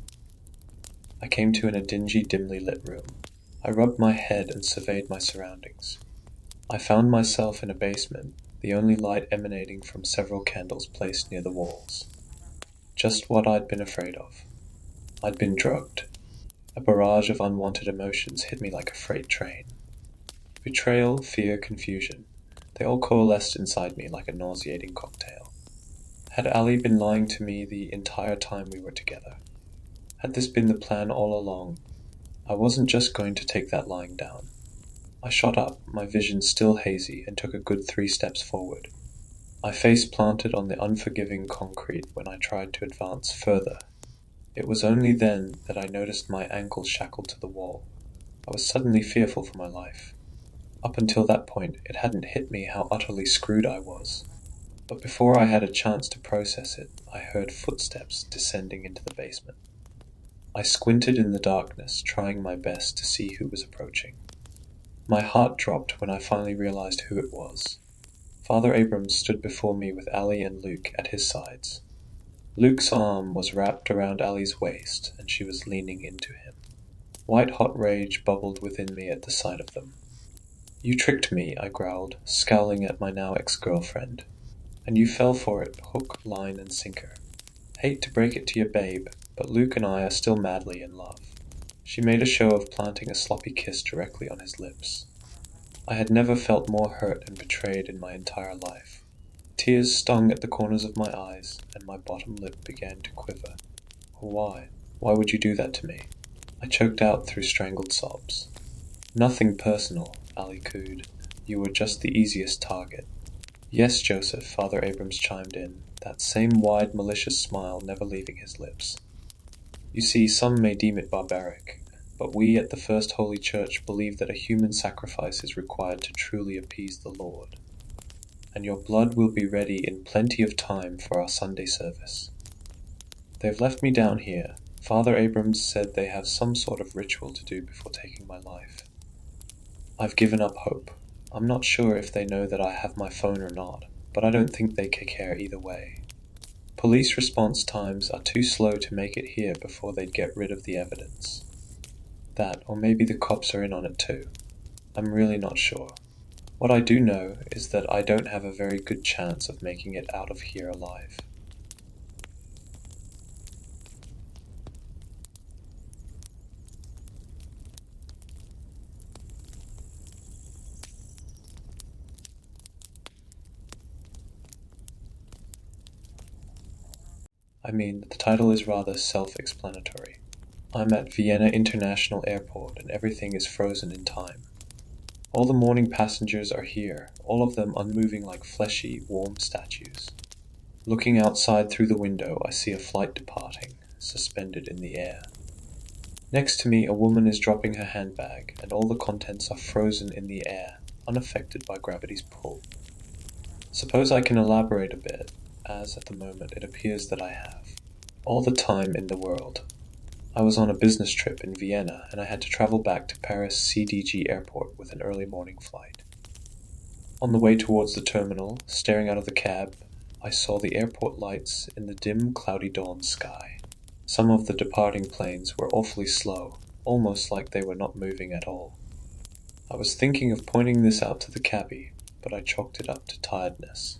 I came to in a dingy, dimly lit room. I rubbed my head and surveyed my surroundings. I found myself in a basement, the only light emanating from several candles placed near the walls. Just what I'd been afraid of. I'd been drugged. A barrage of unwanted emotions hit me like a freight train. Betrayal, fear, confusion. They all coalesced inside me like a nauseating cocktail. Had Ali been lying to me the entire time we were together? Had this been the plan all along? I wasn't just going to take that lying down. I shot up, my vision still hazy, and took a good 3 steps forward. My face planted on the unforgiving concrete when I tried to advance further. It was only then that I noticed my ankles shackled to the wall. I was suddenly fearful for my life. Up until that point, it hadn't hit me how utterly screwed I was. But before I had a chance to process it, I heard footsteps descending into the basement. I squinted in the darkness, trying my best to see who was approaching. My heart dropped when I finally realized who it was. Father Abrams stood before me with Ali and Luke at his sides. Luke's arm was wrapped around Ali's waist, and she was leaning into him. White-hot rage bubbled within me at the sight of them. "You tricked me," I growled, scowling at my now ex-girlfriend. "And you fell for it, hook, line, and sinker. Hate to break it to you, babe, but Luke and I are still madly in love." She made a show of planting a sloppy kiss directly on his lips. I had never felt more hurt and betrayed in my entire life. Tears stung at the corners of my eyes, and my bottom lip began to quiver. Why? Why would you do that to me? I choked out through strangled sobs. "Nothing personal," Ali cooed. "You were just the easiest target." "Yes, Joseph," Father Abrams chimed in, that same wide, malicious smile never leaving his lips. "You see, some may deem it barbaric, but we at the First Holy Church believe that a human sacrifice is required to truly appease the Lord. And your blood will be ready in plenty of time for our Sunday service. They've left me down here. Father Abrams said they have some sort of ritual to do before taking my life. I've given up hope. I'm not sure if they know that I have my phone or not, but I don't think they care either way. Police response times are too slow to make it here before they'd get rid of the evidence. That, or maybe the cops are in on it too. I'm really not sure. What I do know is that I don't have a very good chance of making it out of here alive." I mean, the title is rather self-explanatory. I'm at Vienna International Airport and everything is frozen in time. All the morning passengers are here, all of them unmoving like fleshy, warm statues. Looking outside through the window, I see a flight departing, suspended in the air. Next to me, a woman is dropping her handbag, and all the contents are frozen in the air, unaffected by gravity's pull. Suppose I can elaborate a bit, as at the moment it appears that I have. All the time in the world. I was on a business trip in Vienna, and I had to travel back to Paris CDG airport with an early morning flight. On the way towards the terminal, staring out of the cab, I saw the airport lights in the dim, cloudy dawn sky. Some of the departing planes were awfully slow, almost like they were not moving at all. I was thinking of pointing this out to the cabbie, but I chalked it up to tiredness.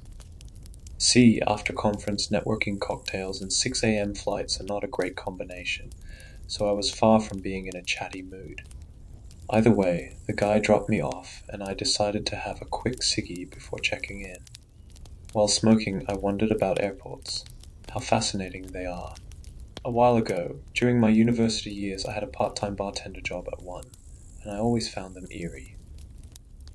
See, after conference, networking cocktails and 6 a.m. flights are not a great combination, so I was far from being in a chatty mood. Either way, the guy dropped me off, and I decided to have a quick ciggy before checking in. While smoking, I wondered about airports, how fascinating they are. A while ago, during my university years, I had a part-time bartender job at one, and I always found them eerie.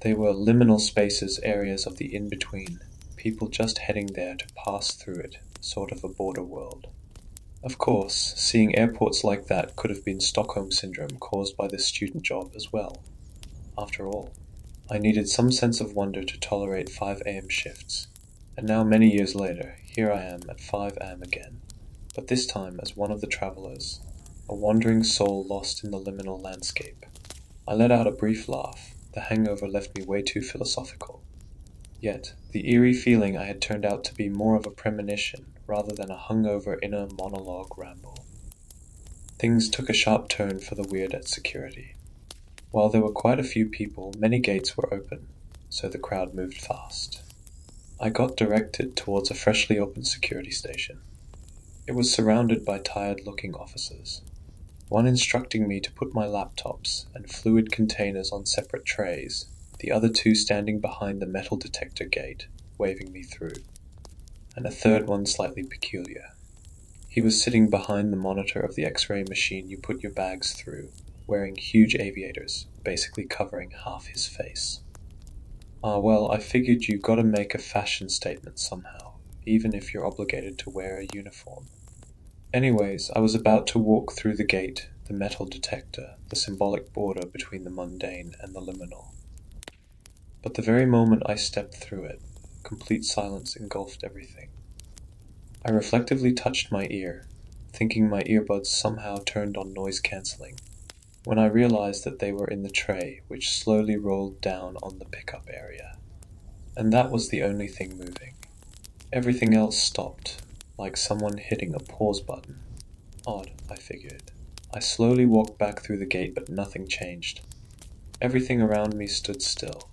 They were liminal spaces, areas of the in-between, people just heading there to pass through it, sort of a border world. Of course, seeing airports like that could have been Stockholm Syndrome caused by this student job as well. After all, I needed some sense of wonder to tolerate 5 a.m. shifts, and now many years later, here I am at 5 a.m. again, but this time as one of the travelers, a wandering soul lost in the liminal landscape. I let out a brief laugh. The hangover left me way too philosophical. Yet, the eerie feeling I had turned out to be more of a premonition rather than a hungover inner monologue ramble. Things took a sharp turn for the weird at security. While there were quite a few people, many gates were open, so the crowd moved fast. I got directed towards a freshly opened security station. It was surrounded by tired-looking officers, one instructing me to put my laptops and fluid containers on separate trays, the other two standing behind the metal detector gate, waving me through, and a third one slightly peculiar. He was sitting behind the monitor of the X-ray machine you put your bags through, wearing huge aviators, basically covering half his face. Well, I figured you gotta make a fashion statement somehow, even if you're obligated to wear a uniform. Anyways, I was about to walk through the gate, the metal detector, the symbolic border between the mundane and the liminal. But the very moment I stepped through it, complete silence engulfed everything. I reflectively touched my ear, thinking my earbuds somehow turned on noise cancelling, when I realized that they were in the tray, which slowly rolled down on the pickup area. And that was the only thing moving. Everything else stopped, like someone hitting a pause button. Odd, I figured. I slowly walked back through the gate, but nothing changed. Everything around me stood still.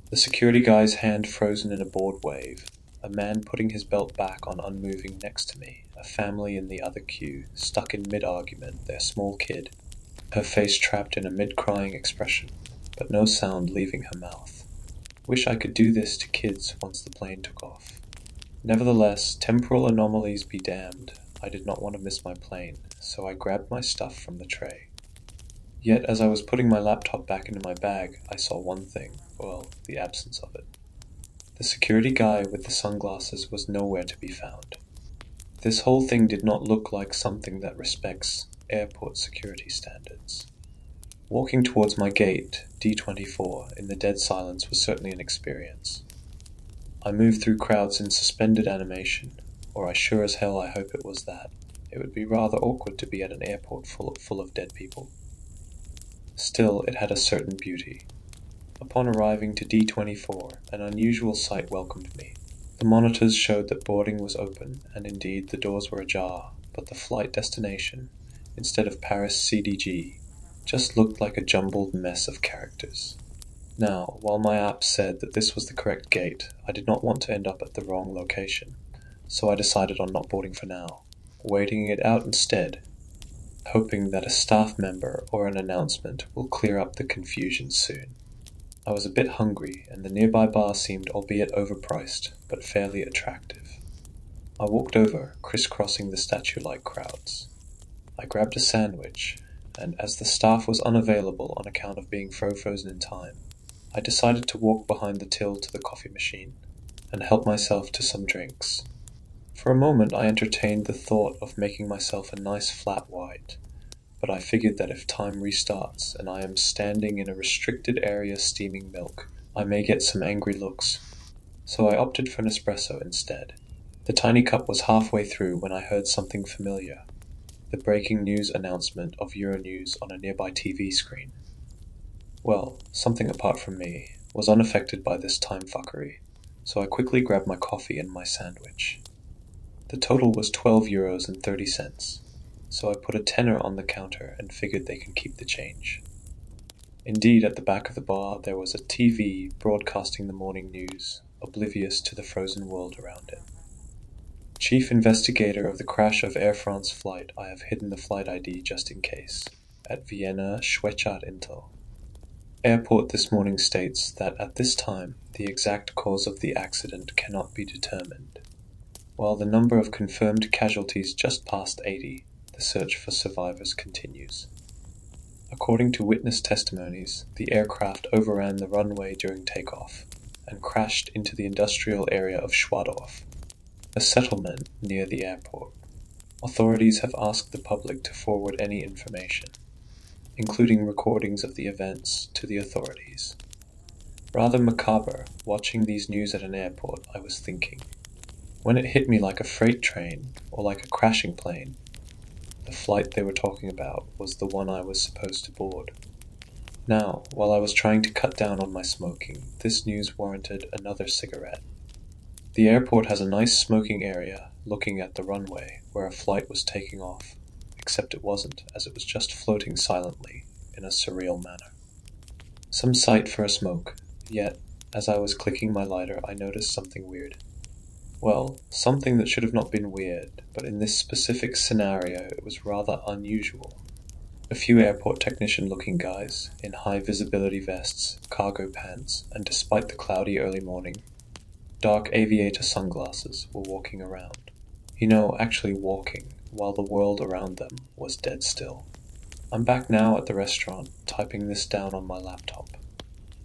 The security guy's hand frozen in a bored wave, a man putting his belt back on unmoving next to me, a family in the other queue, stuck in mid-argument, their small kid, her face trapped in a mid-crying expression, but no sound leaving her mouth. Wish I could do this to kids once the plane took off. Nevertheless, temporal anomalies be damned, I did not want to miss my plane, so I grabbed my stuff from the tray. Yet as I was putting my laptop back into my bag, I saw one thing, well, the absence of it. The security guy with the sunglasses was nowhere to be found. This whole thing did not look like something that respects airport security standards. Walking towards my gate, D24, in the dead silence was certainly an experience. I moved through crowds in suspended animation, or I sure as hell I hope it was that. It would be rather awkward to be at an airport full of dead people. Still, it had a certain beauty. Upon arriving to D24, an unusual sight welcomed me. The monitors showed that boarding was open, and indeed the doors were ajar, but the flight destination, instead of Paris CDG, just looked like a jumbled mess of characters. Now, while my app said that this was the correct gate, I did not want to end up at the wrong location, so I decided on not boarding for now, waiting it out instead, hoping that a staff member or an announcement will clear up the confusion soon. I was a bit hungry, and the nearby bar seemed albeit overpriced, but fairly attractive. I walked over, crisscrossing the statue-like crowds. I grabbed a sandwich, and as the staff was unavailable on account of being frozen in time, I decided to walk behind the till to the coffee machine and help myself to some drinks. For a moment I entertained the thought of making myself a nice flat white, but I figured that if time restarts and I am standing in a restricted area steaming milk, I may get some angry looks. So I opted for an espresso instead. The tiny cup was halfway through when I heard something familiar, the breaking news announcement of Euronews on a nearby TV screen. Well, something apart from me was unaffected by this time fuckery, so I quickly grabbed my coffee and my sandwich. The total was €12.30, so I put a tenner on the counter and figured they can keep the change. Indeed, at the back of the bar there was a TV broadcasting the morning news, oblivious to the frozen world around it. Chief investigator of the crash of Air France flight, I have hidden the flight ID just in case, at Vienna Schwechat Intel. Airport this morning states that at this time the exact cause of the accident cannot be determined. While the number of confirmed casualties just passed 80, the search for survivors continues. According to witness testimonies, the aircraft overran the runway during takeoff and crashed into the industrial area of Schwadorf, a settlement near the airport. Authorities have asked the public to forward any information, including recordings of the events, to the authorities. Rather macabre, watching these news at an airport, I was thinking. When it hit me like a freight train, or like a crashing plane, the flight they were talking about was the one I was supposed to board. Now, while I was trying to cut down on my smoking, this news warranted another cigarette. The airport has a nice smoking area looking at the runway where a flight was taking off, except it wasn't, as it was just floating silently in a surreal manner. Some sight for a smoke, yet, as I was clicking my lighter, I noticed something weird. Well, something that should have not been weird, but in this specific scenario it was rather unusual. A few airport technician-looking guys, in high-visibility vests, cargo pants, and despite the cloudy early morning, dark aviator sunglasses were walking around. Actually walking, while the world around them was dead still. I'm back now at the restaurant, typing this down on my laptop.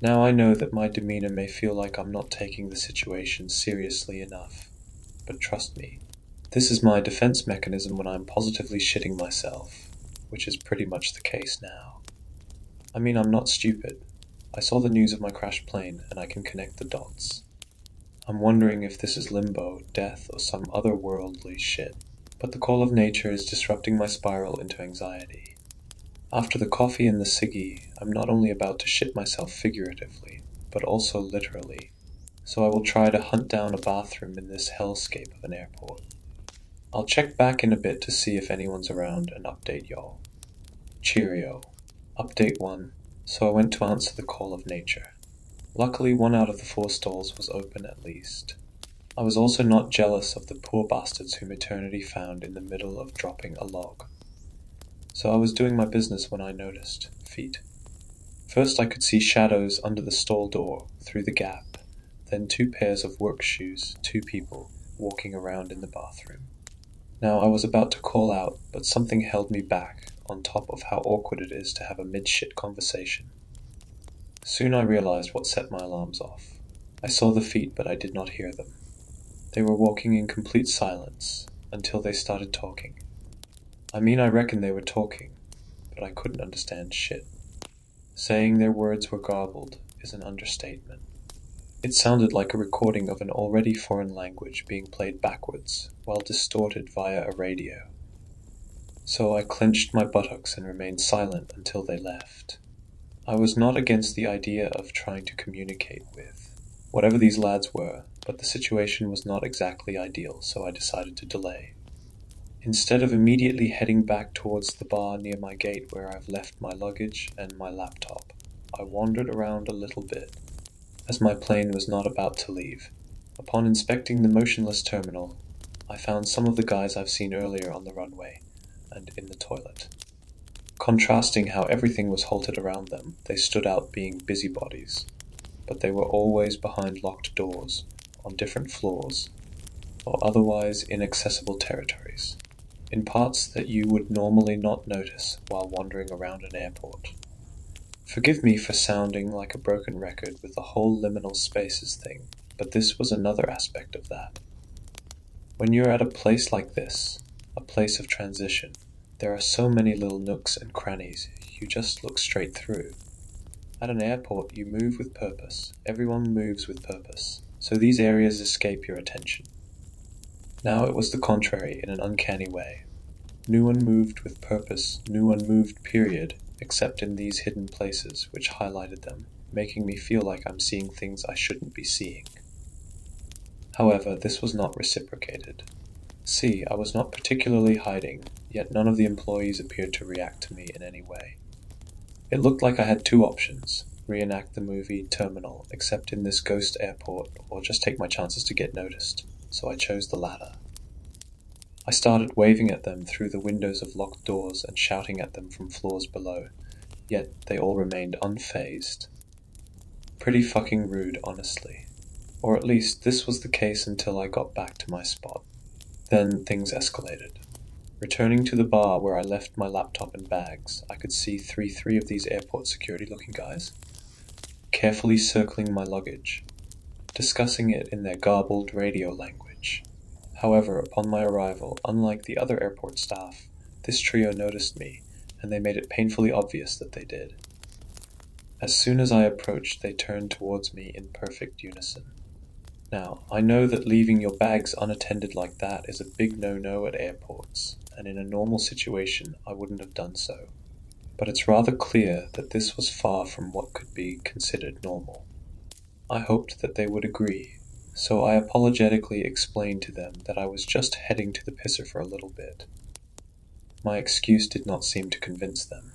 Now I know that my demeanor may feel like I'm not taking the situation seriously enough. But trust me, this is my defense mechanism when I'm positively shitting myself, which is pretty much the case now. I'm not stupid. I saw the news of my crashed plane, and I can connect the dots. I'm wondering if this is limbo, death, or some otherworldly shit. But the call of nature is disrupting my spiral into anxiety. After the coffee and the ciggy, I'm not only about to shit myself figuratively, but also literally. So I will try to hunt down a bathroom in this hellscape of an airport. I'll check back in a bit to see if anyone's around and update y'all. Cheerio. Update 1. So I went to answer the call of nature. Luckily, 1 out of the 4 stalls was open at least. I was also not jealous of the poor bastards whom eternity found in the middle of dropping a log. So I was doing my business when I noticed feet. First I could see shadows under the stall door, through the gap, then 2 pairs of work shoes, 2 people, walking around in the bathroom. Now I was about to call out, but something held me back, on top of how awkward it is to have a mid-shit conversation. Soon I realized what set my alarms off. I saw the feet, but I did not hear them. They were walking in complete silence, until they started talking. I reckon they were talking, but I couldn't understand shit. Saying their words were garbled is an understatement. It sounded like a recording of an already foreign language being played backwards, while distorted via a radio. So I clenched my buttocks and remained silent until they left. I was not against the idea of trying to communicate with whatever these lads were, but the situation was not exactly ideal, so I decided to delay. Instead of immediately heading back towards the bar near my gate where I've left my luggage and my laptop, I wandered around a little bit, as my plane was not about to leave. Upon inspecting the motionless terminal, I found some of the guys I've seen earlier on the runway, and in the toilet. Contrasting how everything was halted around them, they stood out being busybodies, but they were always behind locked doors, on different floors, or otherwise inaccessible territories, in parts that you would normally not notice while wandering around an airport. Forgive me for sounding like a broken record with the whole liminal spaces thing, but this was another aspect of that. When you're at a place like this, a place of transition, there are so many little nooks and crannies you just look straight through. At an airport, you move with purpose. Everyone moves with purpose, so these areas escape your attention. Now it was the contrary in an uncanny way. No one moved with purpose, no one moved period, except in these hidden places which highlighted them, making me feel like I'm seeing things I shouldn't be seeing. However, this was not reciprocated. See, I was not particularly hiding, yet none of the employees appeared to react to me in any way. It looked like I had two options: reenact the movie Terminal, except in this ghost airport, or just take my chances to get noticed, so I chose the latter. I started waving at them through the windows of locked doors and shouting at them from floors below, yet they all remained unfazed. Pretty fucking rude, honestly. Or at least this was the case until I got back to my spot. Then things escalated. Returning to the bar where I left my laptop and bags, I could see three of these airport security-looking guys carefully circling my luggage, discussing it in their garbled radio language. However, upon my arrival, unlike the other airport staff, this trio noticed me, and they made it painfully obvious that they did. As soon as I approached, they turned towards me in perfect unison. Now, I know that leaving your bags unattended like that is a big no-no at airports, and in a normal situation I wouldn't have done so. But it's rather clear that this was far from what could be considered normal. I hoped that they would agree, so I apologetically explained to them that I was just heading to the pisser for a little bit. My excuse did not seem to convince them.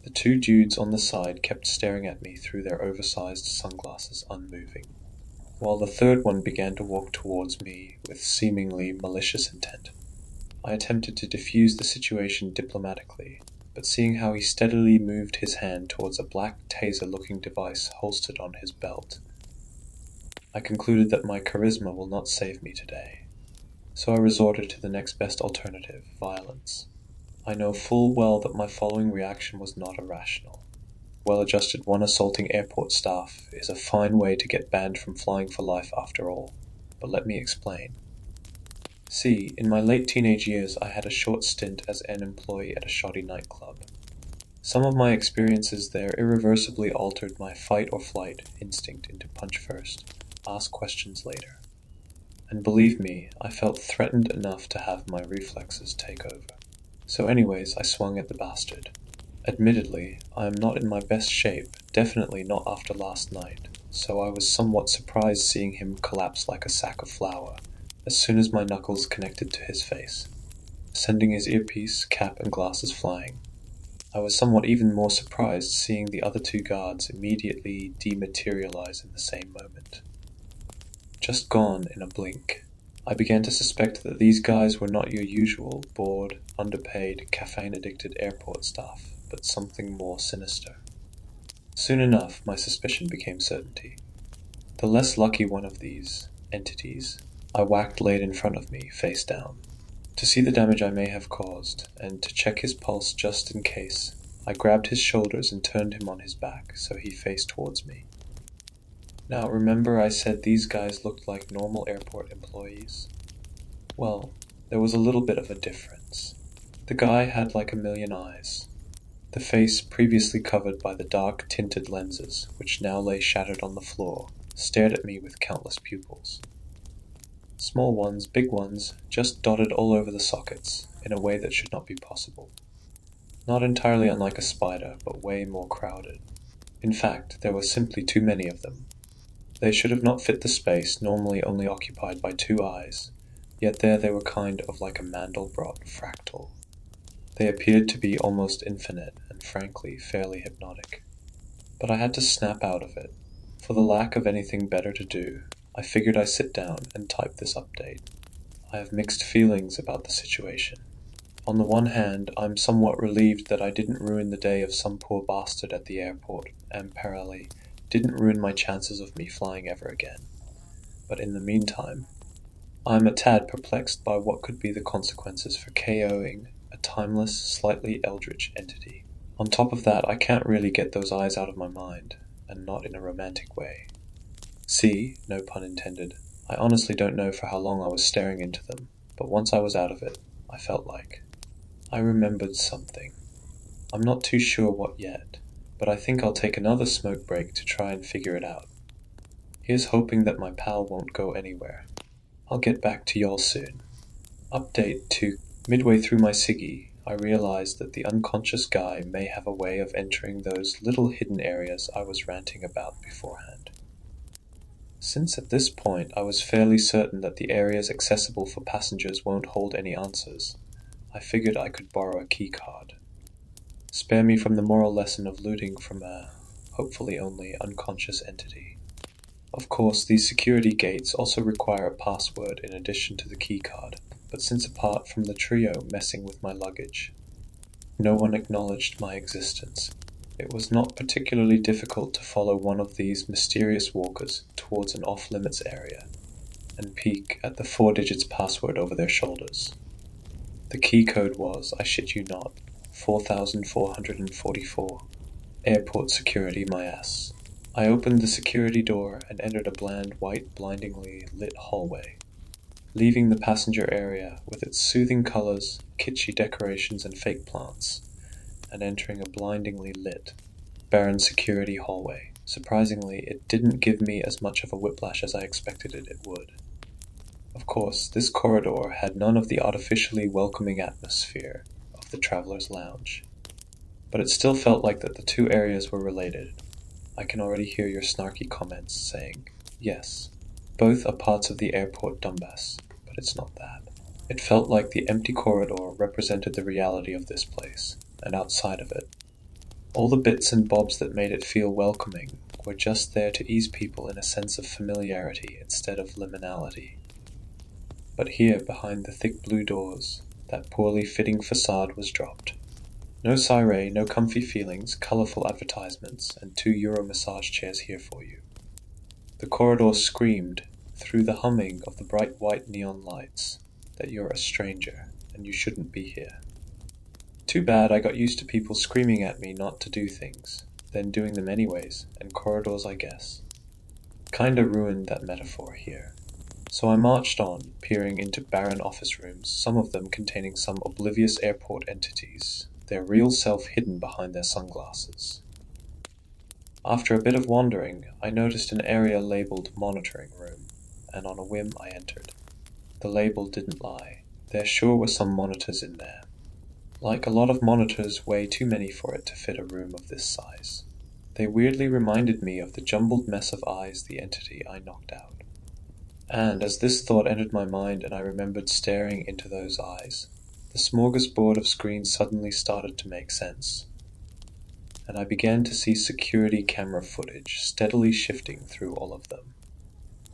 The two dudes on the side kept staring at me through their oversized sunglasses, unmoving, while the third one began to walk towards me with seemingly malicious intent. I attempted to defuse the situation diplomatically, but seeing how he steadily moved his hand towards a black taser-looking device holstered on his belt, I concluded that my charisma will not save me today. So I resorted to the next best alternative: violence. I know full well that my following reaction was not irrational. Well-adjusted one assaulting airport staff is a fine way to get banned from flying for life after all, but let me explain. See, in my late teenage years I had a short stint as an employee at a shoddy nightclub. Some of my experiences there irreversibly altered my fight-or-flight instinct into punch first, ask questions later. And believe me, I felt threatened enough to have my reflexes take over. So anyways, I swung at the bastard. Admittedly, I am not in my best shape, definitely not after last night, so I was somewhat surprised seeing him collapse like a sack of flour as soon as my knuckles connected to his face, sending his earpiece, cap, and glasses flying. I was somewhat even more surprised seeing the other two guards immediately dematerialize in the same moment. Just gone in a blink. I began to suspect that these guys were not your usual bored, underpaid, caffeine-addicted airport staff, but something more sinister. Soon enough, my suspicion became certainty. The less lucky one of these entities I whacked laid in front of me, face down. To see the damage I may have caused, and to check his pulse just in case, I grabbed his shoulders and turned him on his back so he faced towards me. Now, remember I said these guys looked like normal airport employees? Well, there was a little bit of a difference. The guy had like a million eyes. The face, previously covered by the dark tinted lenses, which now lay shattered on the floor, stared at me with countless pupils. Small ones, big ones, just dotted all over the sockets, in a way that should not be possible. Not entirely unlike a spider, but way more crowded. In fact, there were simply too many of them. They should have not fit the space normally only occupied by two eyes, yet there they were kind of like a Mandelbrot fractal. They appeared to be almost infinite, and frankly, fairly hypnotic. But I had to snap out of it. For the lack of anything better to do, I figured I'd sit down and type this update. I have mixed feelings about the situation. On the one hand, I'm somewhat relieved that I didn't ruin the day of some poor bastard at the airport, and parallelly, didn't ruin my chances of me flying ever again. But in the meantime, I'm a tad perplexed by what could be the consequences for KOing a timeless, slightly eldritch entity. On top of that, I can't really get those eyes out of my mind, and not in a romantic way. See, no pun intended, I honestly don't know for how long I was staring into them, but once I was out of it, I felt like I remembered something. I'm not too sure what yet, but I think I'll take another smoke break to try and figure it out. Here's hoping that my pal won't go anywhere. I'll get back to y'all soon. Update 2. Midway through my ciggy, I realized that the unconscious guy may have a way of entering those little hidden areas I was ranting about beforehand. Since at this point I was fairly certain that the areas accessible for passengers won't hold any answers, I figured I could borrow a keycard. Spare me from the moral lesson of looting from a, hopefully only, unconscious entity. Of course, these security gates also require a password in addition to the keycard, but since apart from the trio messing with my luggage, no one acknowledged my existence, it was not particularly difficult to follow one of these mysterious walkers towards an off-limits area and peek at the 4 digits password over their shoulders. The key code was, I shit you not, 4444. Airport security, my ass. I opened the security door and entered a bland, white, blindingly lit hallway, leaving the passenger area with its soothing colors, kitschy decorations, and fake plants, and entering a blindingly lit, barren security hallway. Surprisingly, it didn't give me as much of a whiplash as I expected it would. Of course, this corridor had none of the artificially welcoming atmosphere of the traveler's lounge, but it still felt like that the two areas were related. I can already hear your snarky comments saying, yes, both are parts of the airport dumbass, but it's not that. It felt like the empty corridor represented the reality of this place, and outside of it, all the bits and bobs that made it feel welcoming were just there to ease people in a sense of familiarity instead of liminality. But here, behind the thick blue doors, that poorly fitting facade was dropped. No siren, no comfy feelings, colourful advertisements, and €2 massage chairs here for you. The corridor screamed, through the humming of the bright white neon lights, that you're a stranger, and you shouldn't be here. Too bad I got used to people screaming at me not to do things, then doing them anyways, and corridors I guess. Kinda ruined that metaphor here. So I marched on, peering into barren office rooms, some of them containing some oblivious airport entities, their real self hidden behind their sunglasses. After a bit of wandering, I noticed an area labeled monitoring room, and on a whim I entered. The label didn't lie. There sure were some monitors in there. Like a lot of monitors, way too many for it to fit a room of this size. They weirdly reminded me of the jumbled mess of eyes the entity I knocked out. And as this thought entered my mind and I remembered staring into those eyes, the smorgasbord of screens suddenly started to make sense, and I began to see security camera footage steadily shifting through all of them.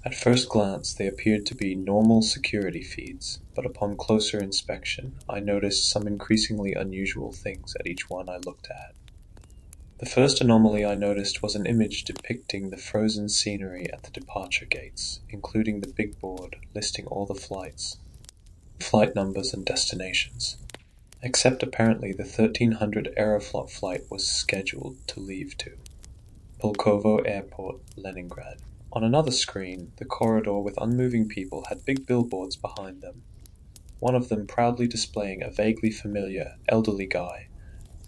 At first glance, they appeared to be normal security feeds, but upon closer inspection, I noticed some increasingly unusual things at each one I looked at. The first anomaly I noticed was an image depicting the frozen scenery at the departure gates, including the big board listing all the flights, flight numbers, and destinations. Except apparently the 1300 Aeroflot flight was scheduled to leave to Pulkovo Airport, Leningrad. On another screen, the corridor with unmoving people had big billboards behind them, one of them proudly displaying a vaguely familiar, elderly guy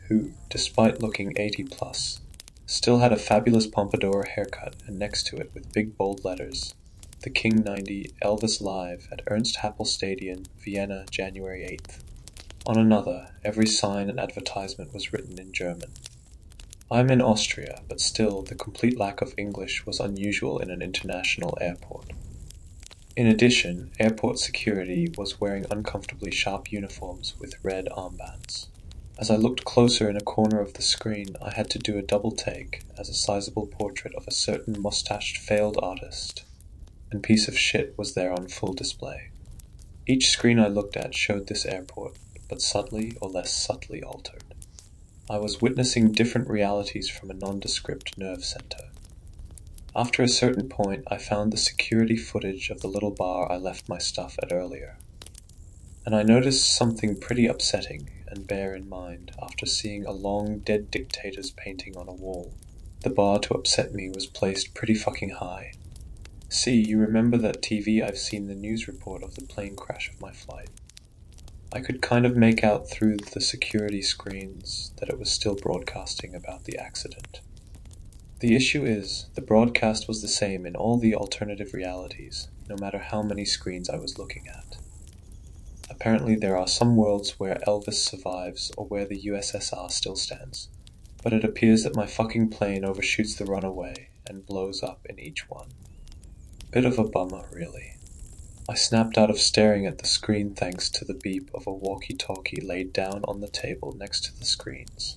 who, despite looking 80 plus, still had a fabulous pompadour haircut, and next to it with big bold letters, The King 90 Elvis Live at Ernst Happel Stadion, Vienna, January 8th. On another, every sign and advertisement was written in German. I'm in Austria, but still the complete lack of English was unusual in an international airport. In addition, airport security was wearing uncomfortably sharp uniforms with red armbands. As I looked closer in a corner of the screen, I had to do a double take, as a sizable portrait of a certain mustached failed artist and piece of shit was there on full display. Each screen I looked at showed this airport, but subtly or less subtly altered. I was witnessing different realities from a nondescript nerve center. After a certain point, I found the security footage of the little bar I left my stuff at earlier, and I noticed something pretty upsetting, and bear in mind after seeing a long dead dictator's painting on a wall. The bar to upset me was placed pretty fucking high. See, you remember that TV I've seen the news report of the plane crash of my flight? I could kind of make out through the security screens that it was still broadcasting about the accident. The issue is, the broadcast was the same in all the alternative realities, no matter how many screens I was looking at. Apparently there are some worlds where Elvis survives or where the USSR still stands, but it appears that my fucking plane overshoots the runaway and blows up in each one. Bit of a bummer, really. I snapped out of staring at the screen thanks to the beep of a walkie-talkie laid down on the table next to the screens.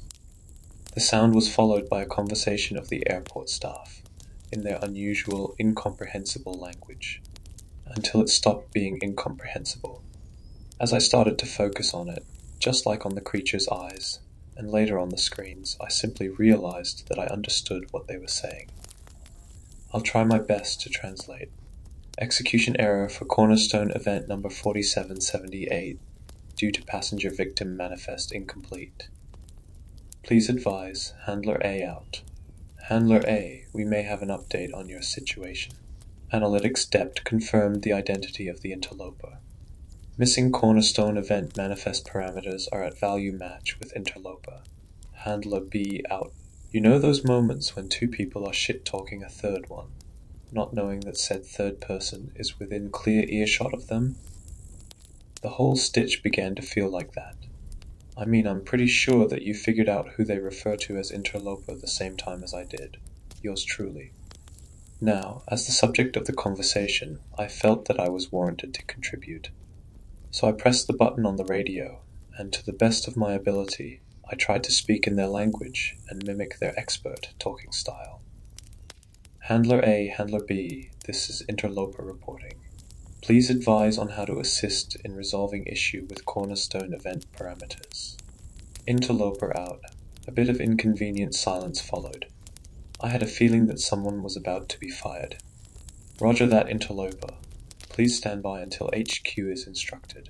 The sound was followed by a conversation of the airport staff, in their unusual, incomprehensible language, until it stopped being incomprehensible. As I started to focus on it, just like on the creature's eyes, and later on the screens, I simply realized that I understood what they were saying. I'll try my best to translate. Execution error for Cornerstone event number 4778, due to passenger victim manifest incomplete. Please advise Handler A out. Handler A, we may have an update on your situation. Analytics depth confirmed the identity of the interloper. Missing Cornerstone event manifest parameters are at value match with interloper. Handler B out. You know those moments when two people are shit-talking a third one, not knowing that said third person is within clear earshot of them? The whole stitch began to feel like that. I mean, I'm pretty sure that you figured out who they refer to as interloper the same time as I did. Yours truly. Now, as the subject of the conversation, I felt that I was warranted to contribute. So I pressed the button on the radio, and to the best of my ability, I tried to speak in their language and mimic their expert talking style. Handler A, Handler B, this is interloper reporting. Please advise on how to assist in resolving issue with Cornerstone event parameters. Interloper out. A bit of inconvenient silence followed. I had a feeling that someone was about to be fired. Roger that, interloper. Please stand by until HQ is instructed.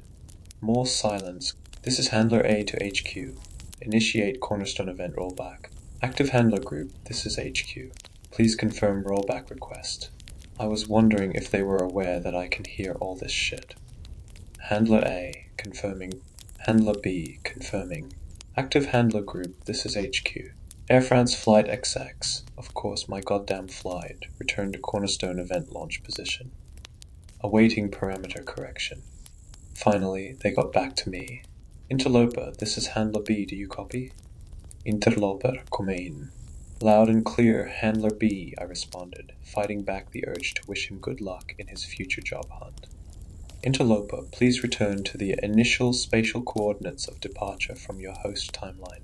More silence. This is Handler A to HQ. Initiate Cornerstone event rollback. Active Handler Group, this is HQ. Please confirm rollback request. I was wondering if they were aware that I can hear all this shit. Handler A, confirming. Handler B, confirming. Active Handler Group, this is HQ. Air France Flight XX, of course my goddamn flight, returned to Cornerstone event launch position. Awaiting parameter correction. Finally, they got back to me. Interloper, this is Handler B, do you copy? Interloper, come in. Loud and clear, Handler B, I responded, fighting back the urge to wish him good luck in his future job hunt. Interloper, please return to the initial spatial coordinates of departure from your host timeline.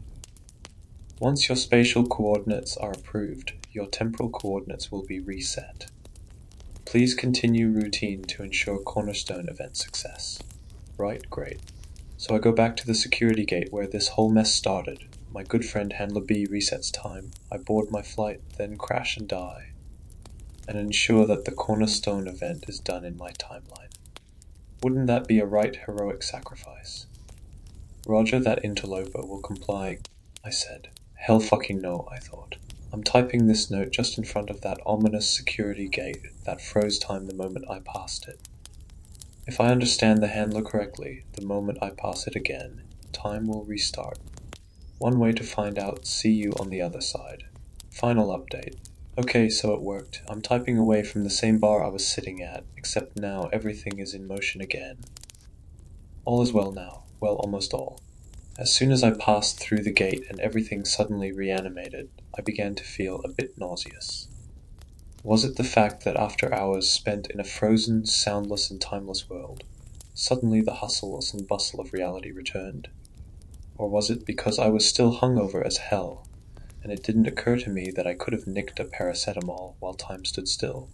Once your spatial coordinates are approved, your temporal coordinates will be reset. Please continue routine to ensure Cornerstone event success. Right, great. So I go back to the security gate where this whole mess started. My good friend Handler B resets time. I board my flight, then crash and die, and ensure that the Cornerstone event is done in my timeline. Wouldn't that be a right heroic sacrifice? Roger that, interloper will comply, I said. Hell fucking no, I thought. I'm typing this note just in front of that ominous security gate that froze time the moment I passed it. If I understand the handler correctly, the moment I pass it again, time will restart. One way to find out, see you on the other side. Final update. Okay, so it worked. I'm typing away from the same bar I was sitting at, except now everything is in motion again. All is well now. Well, almost all. As soon as I passed through the gate and everything suddenly reanimated, I began to feel a bit nauseous. Was it the fact that after hours spent in a frozen, soundless and timeless world, suddenly the hustle and bustle of reality returned? Or was it because I was still hungover as hell, and it didn't occur to me that I could have nicked a paracetamol while time stood still?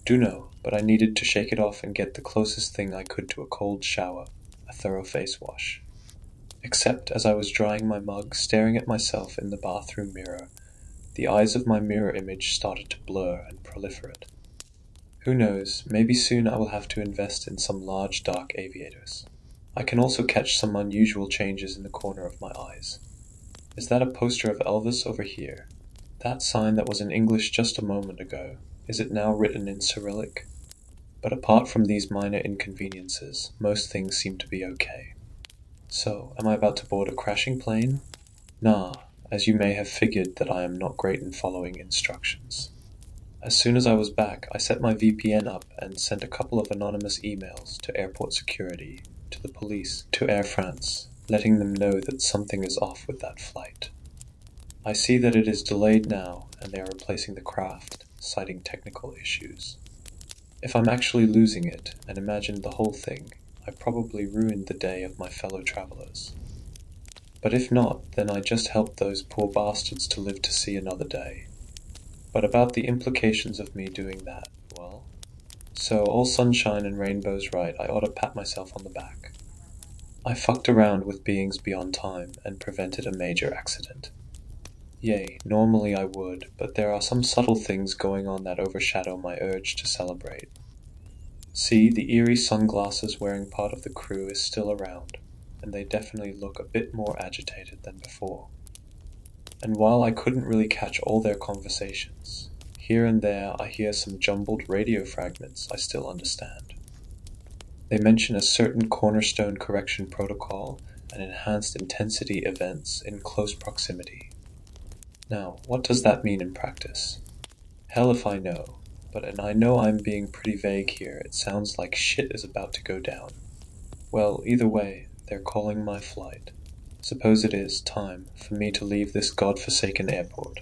Dunno, but I needed to shake it off and get the closest thing I could to a cold shower, a thorough face wash. Except as I was drying my mug, staring at myself in the bathroom mirror, the eyes of my mirror image started to blur and proliferate. Who knows, maybe soon I will have to invest in some large dark aviators. I can also catch some unusual changes in the corner of my eyes. Is that a poster of Elvis over here? That sign that was in English just a moment ago, is it now written in Cyrillic? But apart from these minor inconveniences, most things seem to be okay. So, am I about to board a crashing plane? Nah, as you may have figured that I am not great in following instructions. As soon as I was back, I set my VPN up and sent a couple of anonymous emails to airport security, to the police, to Air France, letting them know that something is off with that flight. I see that it is delayed now, and they are replacing the craft, citing technical issues. If I'm actually losing it, and imagine the whole thing, I probably ruined the day of my fellow travelers. But if not, then I just helped those poor bastards to live to see another day. But about the implications of me doing that, well, so all sunshine and rainbows right, I ought to pat myself on the back. I fucked around with beings beyond time and prevented a major accident. Yay, normally I would, but there are some subtle things going on that overshadow my urge to celebrate. See, the eerie sunglasses wearing part of the crew is still around, and they definitely look a bit more agitated than before. And while I couldn't really catch all their conversations, here and there I hear some jumbled radio fragments I still understand. They mention a certain cornerstone correction protocol and enhanced intensity events in close proximity. Now, what does that mean in practice? Hell if I know, and I know I'm being pretty vague here, it sounds like shit is about to go down. Well, either way, they're calling my flight. Suppose it is time for me to leave this godforsaken airport.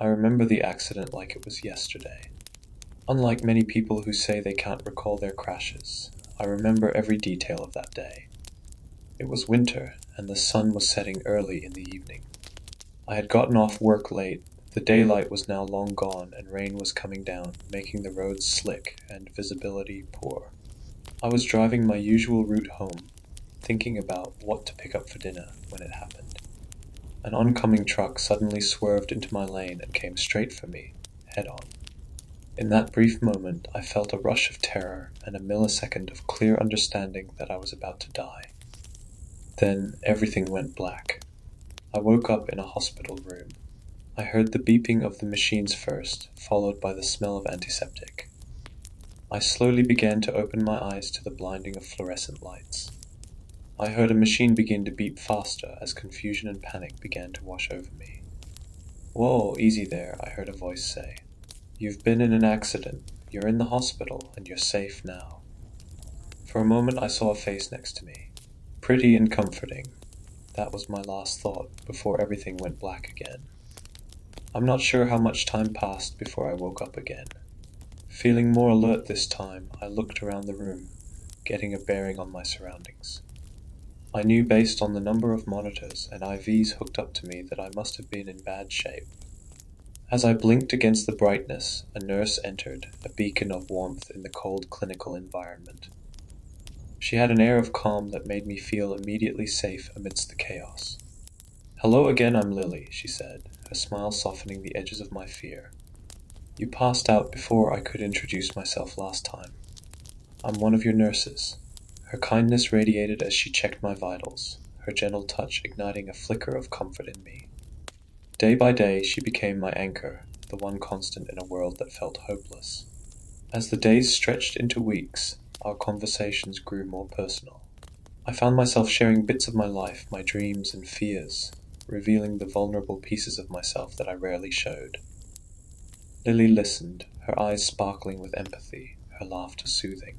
I remember the accident like it was yesterday. Unlike many people who say they can't recall their crashes, I remember every detail of that day. It was winter, and the sun was setting early in the evening. I had gotten off work late, the daylight was now long gone, and rain was coming down, making the roads slick and visibility poor. I was driving my usual route home, thinking about what to pick up for dinner when it happened. An oncoming truck suddenly swerved into my lane and came straight for me, head on. In that brief moment, I felt a rush of terror and a millisecond of clear understanding that I was about to die. Then everything went black. I woke up in a hospital room. I heard the beeping of the machines first, followed by the smell of antiseptic. I slowly began to open my eyes to the blinding of fluorescent lights. I heard a machine begin to beep faster as confusion and panic began to wash over me. "Whoa, easy there," I heard a voice say. "You've been in an accident. You're in the hospital, and you're safe now." For a moment I saw a face next to me. Pretty and comforting. That was my last thought before everything went black again. I'm not sure how much time passed before I woke up again. Feeling more alert this time, I looked around the room, getting a bearing on my surroundings. I knew based on the number of monitors and IVs hooked up to me that I must have been in bad shape. As I blinked against the brightness, a nurse entered, a beacon of warmth in the cold clinical environment. She had an air of calm that made me feel immediately safe amidst the chaos. "Hello again, I'm Lily," she said, her smile softening the edges of my fear. "You passed out before I could introduce myself last time. I'm one of your nurses." Her kindness radiated as she checked my vitals, her gentle touch igniting a flicker of comfort in me. Day by day, she became my anchor, the one constant in a world that felt hopeless. As the days stretched into weeks, our conversations grew more personal. I found myself sharing bits of my life, my dreams and fears, revealing the vulnerable pieces of myself that I rarely showed. Lily listened, her eyes sparkling with empathy, her laughter soothing.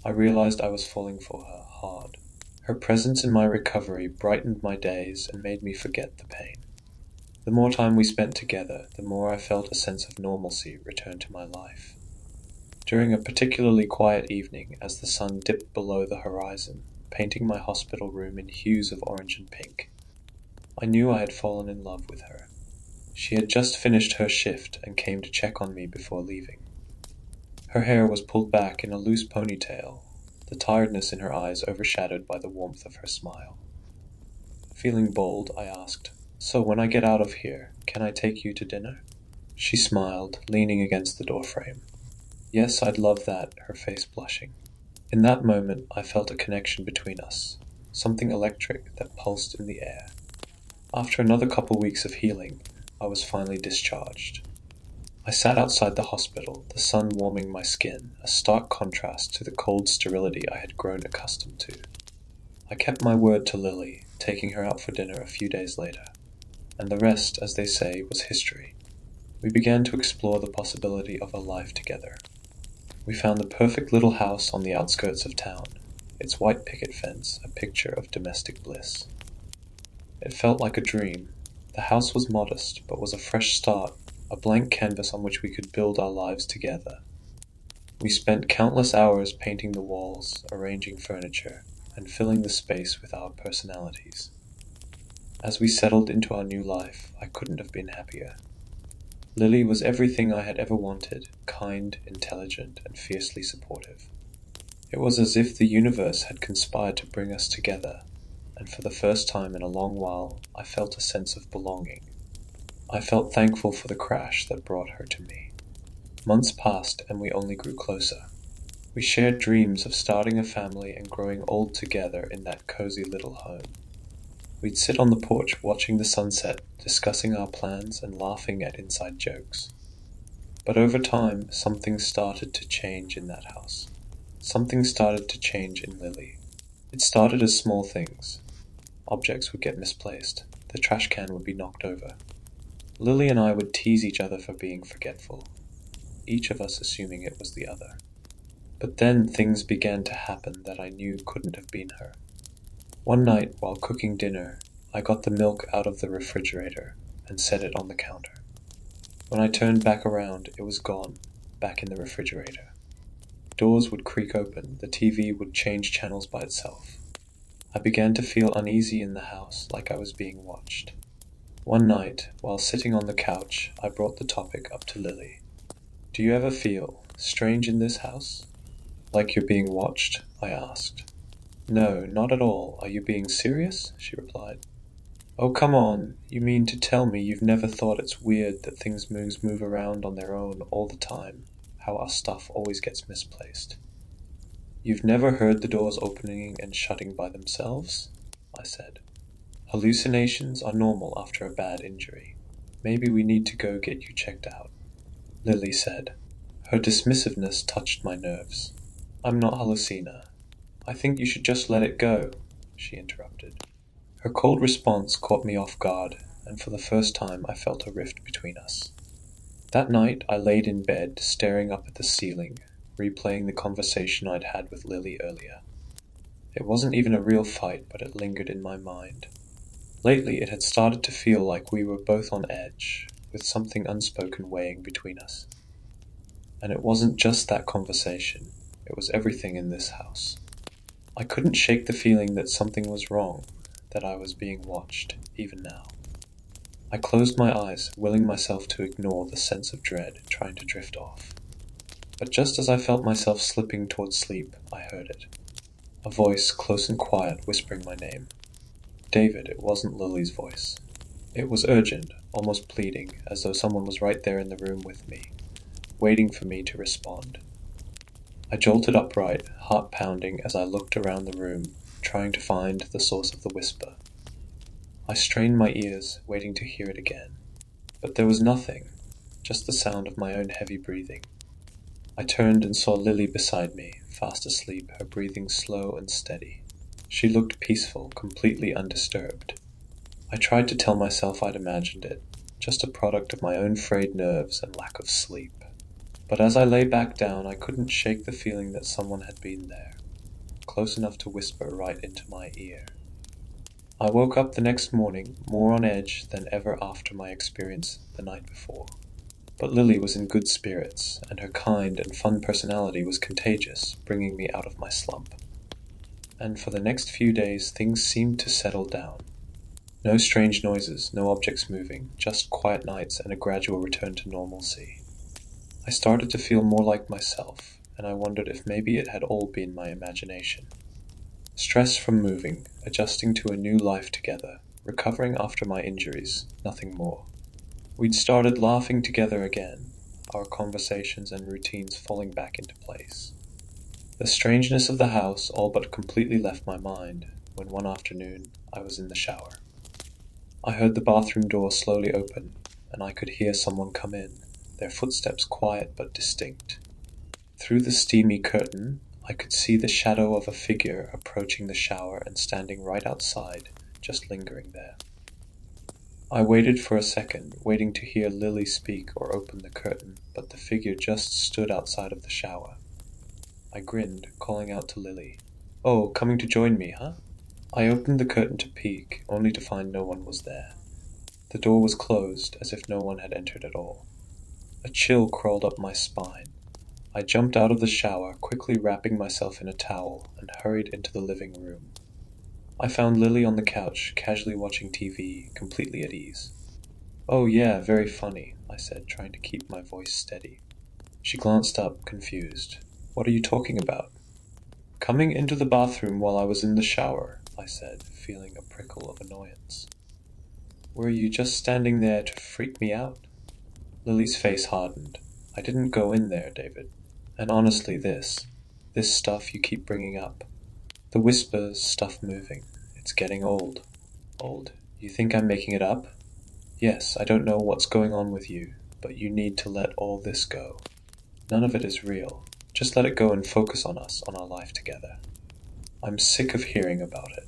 I realized I was falling for her hard. Her presence in my recovery brightened my days and made me forget the pain. The more time we spent together, the more I felt a sense of normalcy return to my life. During a particularly quiet evening, as the sun dipped below the horizon, painting my hospital room in hues of orange and pink, I knew I had fallen in love with her. She had just finished her shift and came to check on me before leaving. Her hair was pulled back in a loose ponytail, the tiredness in her eyes overshadowed by the warmth of her smile. Feeling bold, I asked, "So when I get out of here, can I take you to dinner?" She smiled, leaning against the doorframe. "Yes, I'd love that," her face blushing. In that moment, I felt a connection between us, something electric that pulsed in the air. After another couple weeks of healing, I was finally discharged. I sat outside the hospital, the sun warming my skin, a stark contrast to the cold sterility I had grown accustomed to. I kept my word to Lily, taking her out for dinner a few days later, and the rest, as they say, was history. We began to explore the possibility of a life together. We found the perfect little house on the outskirts of town, its white picket fence a picture of domestic bliss. It felt like a dream. The house was modest, but was a fresh start, a blank canvas on which we could build our lives together. We spent countless hours painting the walls, arranging furniture, and filling the space with our personalities. As we settled into our new life, I couldn't have been happier. Lily was everything I had ever wanted, kind, intelligent, and fiercely supportive. It was as if the universe had conspired to bring us together, and for the first time in a long while, I felt a sense of belonging. I felt thankful for the crash that brought her to me. Months passed, and we only grew closer. We shared dreams of starting a family and growing old together in that cozy little home. We'd sit on the porch watching the sunset, discussing our plans and laughing at inside jokes. But over time, something started to change in that house. Something started to change in Lily. It started as small things. Objects would get misplaced. The trash can would be knocked over. Lily and I would tease each other for being forgetful, each of us assuming it was the other. But then things began to happen that I knew couldn't have been her. One night, while cooking dinner, I got the milk out of the refrigerator and set it on the counter. When I turned back around, it was gone, back in the refrigerator. Doors would creak open, the TV would change channels by itself. I began to feel uneasy in the house, like I was being watched. One night, while sitting on the couch, I brought the topic up to Lily. "Do you ever feel strange in this house? Like you're being watched?" I asked. "No, not at all. Are you being serious?" she replied. "Oh, come on. You mean to tell me you've never thought it's weird that things move around on their own all the time, how our stuff always gets misplaced? You've never heard the doors opening and shutting by themselves?" I said. "Hallucinations are normal after a bad injury. Maybe we need to go get you checked out," Lily said. Her dismissiveness touched my nerves. "I'm not hallucina. I think you should just let it go," she interrupted. Her cold response caught me off guard, and for the first time I felt a rift between us. That night I laid in bed, staring up at the ceiling, replaying the conversation I'd had with Lily earlier. It wasn't even a real fight, but it lingered in my mind. Lately it had started to feel like we were both on edge, with something unspoken weighing between us. And it wasn't just that conversation, it was everything in this house. I couldn't shake the feeling that something was wrong, that I was being watched, even now. I closed my eyes, willing myself to ignore the sense of dread trying to drift off. But just as I felt myself slipping towards sleep, I heard it. A voice, close and quiet, whispering my name. David, it wasn't Lily's voice. It was urgent, almost pleading, as though someone was right there in the room with me, waiting for me to respond. I jolted upright, heart pounding as I looked around the room, trying to find the source of the whisper. I strained my ears, waiting to hear it again. But there was nothing, just the sound of my own heavy breathing. I turned and saw Lily beside me, fast asleep, her breathing slow and steady. She looked peaceful, completely undisturbed. I tried to tell myself I'd imagined it, just a product of my own frayed nerves and lack of sleep. But as I lay back down, I couldn't shake the feeling that someone had been there, close enough to whisper right into my ear. I woke up the next morning, more on edge than ever after my experience the night before. But Lily was in good spirits, and her kind and fun personality was contagious, bringing me out of my slump. And for the next few days, things seemed to settle down. No strange noises, no objects moving, just quiet nights and a gradual return to normalcy. I started to feel more like myself, and I wondered if maybe it had all been my imagination. Stress from moving, adjusting to a new life together, recovering after my injuries, nothing more. We'd started laughing together again, our conversations and routines falling back into place. The strangeness of the house all but completely left my mind when one afternoon I was in the shower. I heard the bathroom door slowly open, and I could hear someone come in, their footsteps quiet but distinct. Through the steamy curtain, I could see the shadow of a figure approaching the shower and standing right outside, just lingering there. I waited for a second, waiting to hear Lily speak or open the curtain, but the figure just stood outside of the shower. I grinned, calling out to Lily, "Oh, coming to join me, huh?" I opened the curtain to peek, only to find no one was there. The door was closed, as if no one had entered at all. A chill crawled up my spine. I jumped out of the shower, quickly wrapping myself in a towel, and hurried into the living room. I found Lily on the couch, casually watching TV, completely at ease. "Oh yeah, very funny," I said, trying to keep my voice steady. She glanced up, confused. "What are you talking about?" "Coming into the bathroom while I was in the shower," I said, feeling a prickle of annoyance. "Were you just standing there to freak me out?" Lily's face hardened. "I didn't go in there, David. And honestly, this stuff you keep bringing up. The whispers, stuff moving. It's getting old." "Old? You think I'm making it up?" "Yes, I don't know what's going on with you, but you need to let all this go. None of it is real. Just let it go and focus on us, on our life together." I'm sick of hearing about it.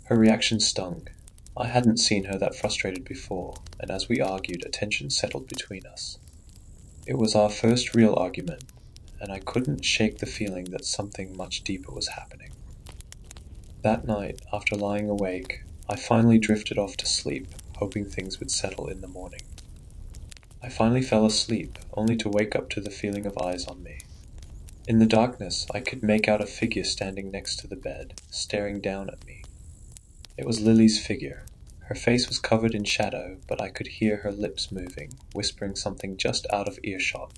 Her reaction stung. I hadn't seen her that frustrated before, and as we argued, a tension settled between us. It was our first real argument, and I couldn't shake the feeling that something much deeper was happening. That night, after lying awake, I finally drifted off to sleep, hoping things would settle in the morning. I finally fell asleep, only to wake up to the feeling of eyes on me. In the darkness, I could make out a figure standing next to the bed, staring down at me. It was Lily's figure. Her face was covered in shadow, but I could hear her lips moving, whispering something just out of earshot.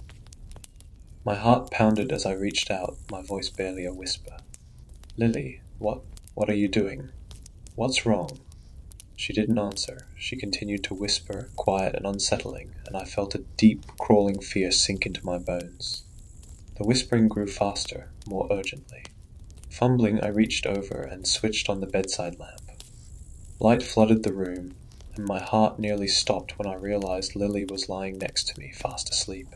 My heart pounded as I reached out, my voice barely a whisper. "Lily, what are you doing? What's wrong?" She didn't answer. She continued to whisper, quiet and unsettling, and I felt a deep, crawling fear sink into my bones. The whispering grew faster, more urgently. Fumbling, I reached over and switched on the bedside lamp. Light flooded the room, and my heart nearly stopped when I realized Lily was lying next to me, fast asleep.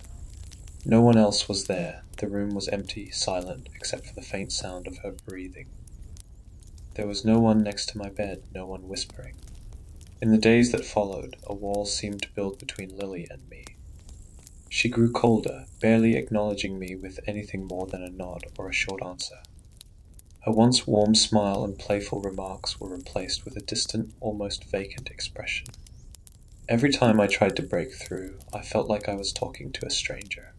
No one else was there. The room was empty, silent, except for the faint sound of her breathing. There was no one next to my bed, no one whispering. In the days that followed, a wall seemed to build between Lily and me. She grew colder, barely acknowledging me with anything more than a nod or a short answer. Her once warm smile and playful remarks were replaced with a distant, almost vacant expression. Every time I tried to break through, I felt like I was talking to a stranger.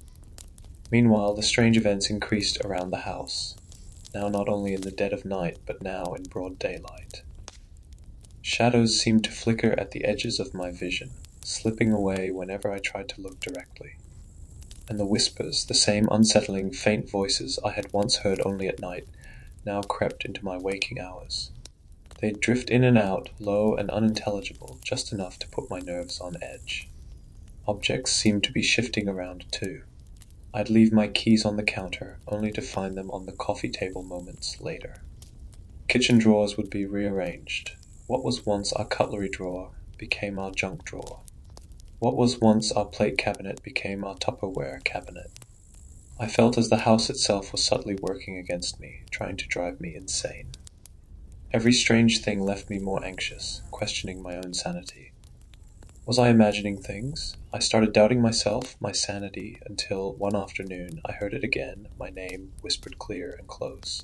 Meanwhile, the strange events increased around the house, now not only in the dead of night, but now in broad daylight. Shadows seemed to flicker at the edges of my vision, slipping away whenever I tried to look directly. And the whispers, the same unsettling, faint voices I had once heard only at night, now crept into my waking hours. They'd drift in and out, low and unintelligible, just enough to put my nerves on edge. Objects seemed to be shifting around too. I'd leave my keys on the counter, only to find them on the coffee table moments later. Kitchen drawers would be rearranged. What was once our cutlery drawer became our junk drawer. What was once our plate cabinet became our Tupperware cabinet. I felt as the house itself was subtly working against me, trying to drive me insane. Every strange thing left me more anxious, questioning my own sanity. Was I imagining things? I started doubting myself, my sanity, until one afternoon I heard it again, my name whispered clear and close.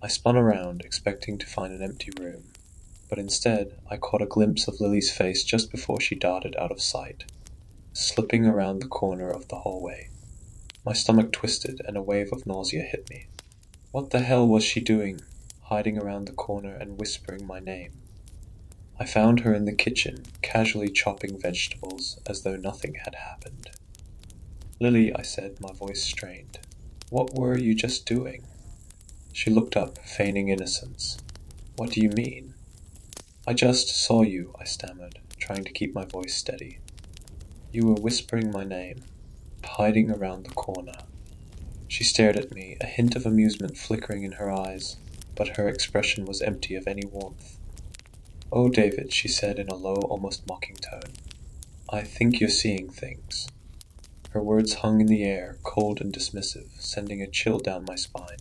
I spun around, expecting to find an empty room, but instead I caught a glimpse of Lily's face just before she darted out of sight, slipping around the corner of the hallway. My stomach twisted and a wave of nausea hit me. What the hell was she doing, hiding around the corner and whispering my name? I found her in the kitchen, casually chopping vegetables as though nothing had happened. "Lily," I said, my voice strained. "What were you just doing?" She looked up, feigning innocence. What do you mean? I just saw you, I stammered, trying to keep my voice steady. You were whispering my name, hiding around the corner. She stared at me, a hint of amusement flickering in her eyes, but her expression was empty of any warmth. Oh, David, she said in a low, almost mocking tone. I think you're seeing things. Her words hung in the air, cold and dismissive, sending a chill down my spine.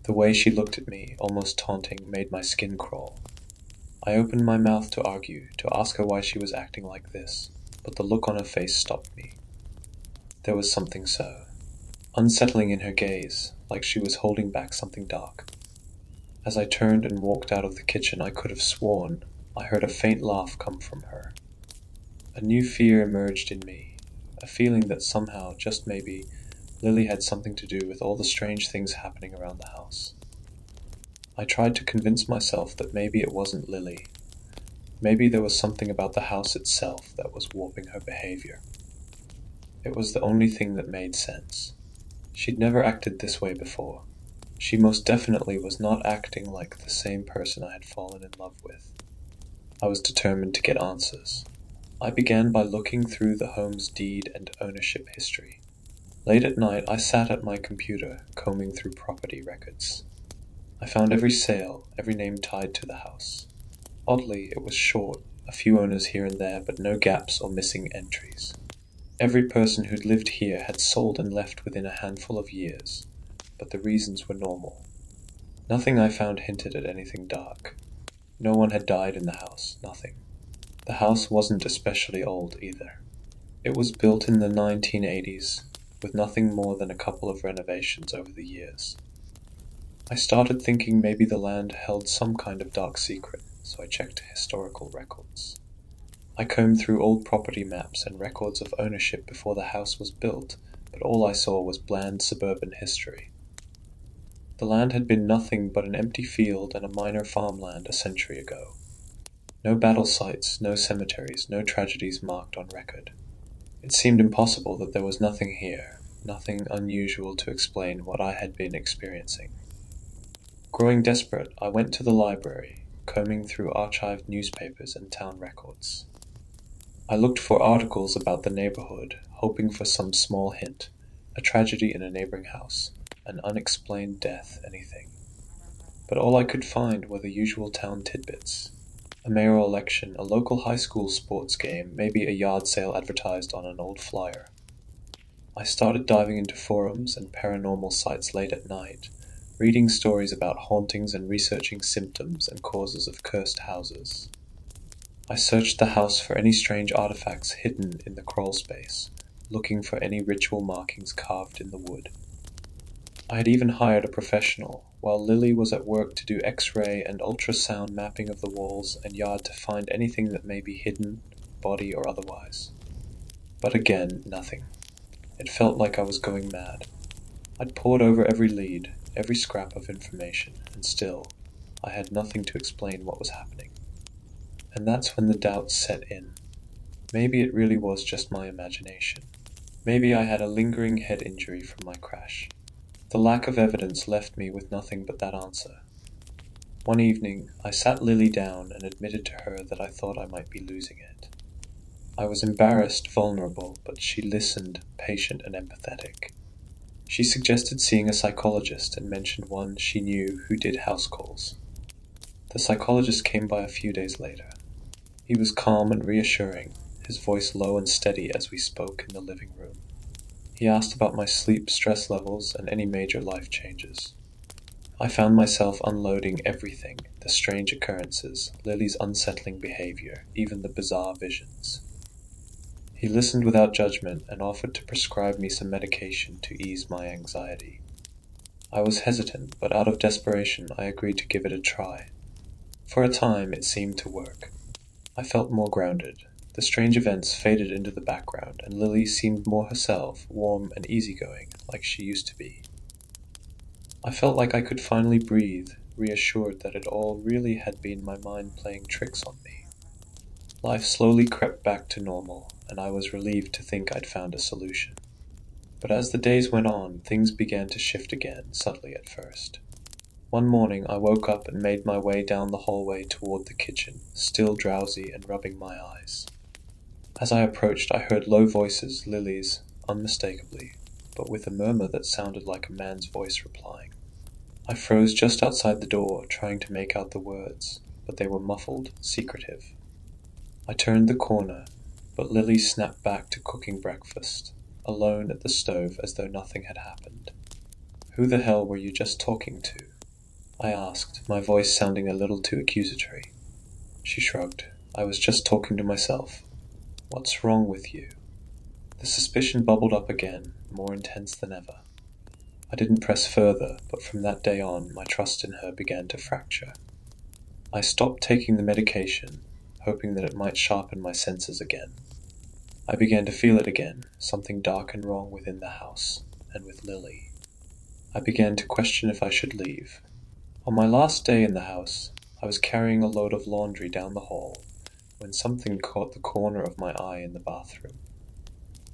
The way she looked at me, almost taunting, made my skin crawl. I opened my mouth to argue, to ask her why she was acting like this, but the look on her face stopped me. There was something so unsettling in her gaze, like she was holding back something dark. As I turned and walked out of the kitchen, I could have sworn I heard a faint laugh come from her. A new fear emerged in me, a feeling that somehow, just maybe, Lily had something to do with all the strange things happening around the house. I tried to convince myself that maybe it wasn't Lily. Maybe there was something about the house itself that was warping her behavior. It was the only thing that made sense. She'd never acted this way before. She most definitely was not acting like the same person I had fallen in love with. I was determined to get answers. I began by looking through the home's deed and ownership history. Late at night, I sat at my computer, combing through property records. I found every sale, every name tied to the house. Oddly, it was short, a few owners here and there, but no gaps or missing entries. Every person who'd lived here had sold and left within a handful of years, but the reasons were normal. Nothing I found hinted at anything dark. No one had died in the house, nothing. The house wasn't especially old either. It was built in the 1980s, with nothing more than a couple of renovations over the years. I started thinking maybe the land held some kind of dark secret, so I checked historical records. I combed through old property maps and records of ownership before the house was built, but all I saw was bland suburban history. The land had been nothing but an empty field and a minor farmland a century ago. No battle sites, no cemeteries, no tragedies marked on record. It seemed impossible that there was nothing here, nothing unusual to explain what I had been experiencing. Growing desperate, I went to the library, combing through archived newspapers and town records. I looked for articles about the neighborhood, hoping for some small hint, a tragedy in a neighboring house, an unexplained death, anything. But all I could find were the usual town tidbits. A mayoral election, a local high school sports game, maybe a yard sale advertised on an old flyer. I started diving into forums and paranormal sites late at night, reading stories about hauntings and researching symptoms and causes of cursed houses. I searched the house for any strange artifacts hidden in the crawl space, looking for any ritual markings carved in the wood. I had even hired a professional, while Lily was at work to do X-ray and ultrasound mapping of the walls and yard to find anything that may be hidden, body or otherwise. But again, nothing. It felt like I was going mad. I'd pored over every lead, every scrap of information, and still, I had nothing to explain what was happening. And that's when the doubts set in. Maybe it really was just my imagination. Maybe I had a lingering head injury from my crash. The lack of evidence left me with nothing but that answer. One evening, I sat Lily down and admitted to her that I thought I might be losing it. I was embarrassed, vulnerable, but she listened, patient and empathetic. She suggested seeing a psychologist and mentioned one she knew who did house calls. The psychologist came by a few days later. He was calm and reassuring, his voice low and steady as we spoke in the living room. He asked about my sleep, stress levels, and any major life changes. I found myself unloading everything, the strange occurrences, Lily's unsettling behavior, even the bizarre visions. He listened without judgment and offered to prescribe me some medication to ease my anxiety. I was hesitant, but out of desperation I agreed to give it a try. For a time it seemed to work. I felt more grounded. The strange events faded into the background, and Lily seemed more herself, warm and easygoing, like she used to be. I felt like I could finally breathe, reassured that it all really had been my mind playing tricks on me. Life slowly crept back to normal, and I was relieved to think I'd found a solution. But as the days went on, things began to shift again, subtly at first. One morning I woke up and made my way down the hallway toward the kitchen, still drowsy and rubbing my eyes. As I approached, I heard low voices, Lily's, unmistakably, but with a murmur that sounded like a man's voice replying. I froze just outside the door, trying to make out the words, but they were muffled, secretive. I turned the corner, but Lily snapped back to cooking breakfast, alone at the stove as though nothing had happened. "Who the hell were you just talking to?" I asked, my voice sounding a little too accusatory. She shrugged. "I was just talking to myself." "What's wrong with you?" The suspicion bubbled up again, more intense than ever. I didn't press further, but from that day on, my trust in her began to fracture. I stopped taking the medication, hoping that it might sharpen my senses again. I began to feel it again, something dark and wrong within the house, and with Lily. I began to question if I should leave. On my last day in the house, I was carrying a load of laundry down the hall, when something caught the corner of my eye in the bathroom.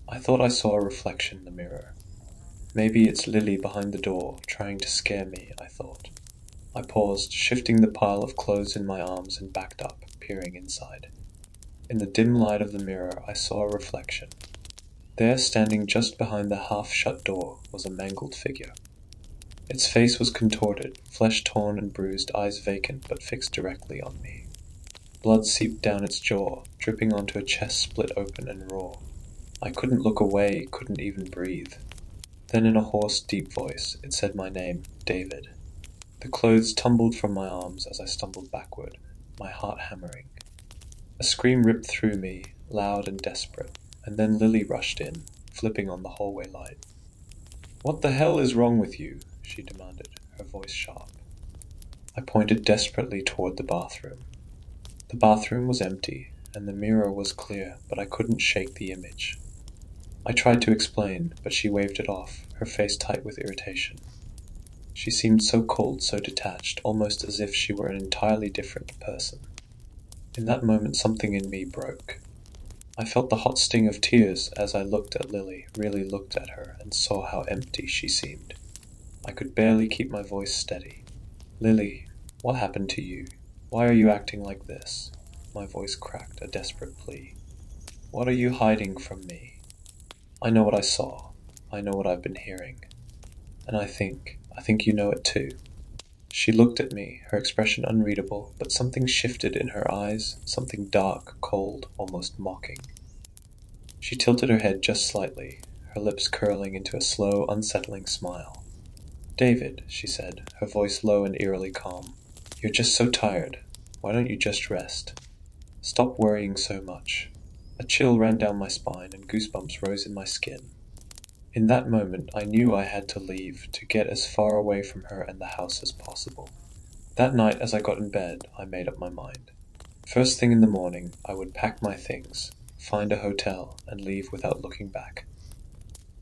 I thought I saw a reflection in the mirror. Maybe it's Lily behind the door, trying to scare me, I thought. I paused, shifting the pile of clothes in my arms and backed up, peering inside. In the dim light of the mirror, I saw a reflection. There, standing just behind the half-shut door, was a mangled figure. Its face was contorted, flesh torn and bruised, eyes vacant but fixed directly on me. Blood seeped down its jaw, dripping onto a chest split open and raw. I couldn't look away, couldn't even breathe. Then in a hoarse, deep voice, it said my name, David. The clothes tumbled from my arms as I stumbled backward, my heart hammering. A scream ripped through me, loud and desperate, and then Lily rushed in, flipping on the hallway light. "What the hell is wrong with you?" she demanded, her voice sharp. I pointed desperately toward the bathroom. The bathroom was empty, and the mirror was clear, but I couldn't shake the image. I tried to explain, but she waved it off, her face tight with irritation. She seemed so cold, so detached, almost as if she were an entirely different person. In that moment, something in me broke. I felt the hot sting of tears as I looked at Lily, really looked at her, and saw how empty she seemed. I could barely keep my voice steady. "Lily, what happened to you? Why are you acting like this?" My voice cracked, a desperate plea. "What are you hiding from me?" "I know what I saw. I know what I've been hearing. And I think you know it too." She looked at me, her expression unreadable, but something shifted in her eyes, something dark, cold, almost mocking. She tilted her head just slightly, her lips curling into a slow, unsettling smile. "David," she said, her voice low and eerily calm, "you're just so tired. Why don't you just rest? Stop worrying so much." A chill ran down my spine and goosebumps rose in my skin. In that moment, I knew I had to leave, to get as far away from her and the house as possible. That night, as I got in bed, I made up my mind. First thing in the morning, I would pack my things, find a hotel, and leave without looking back.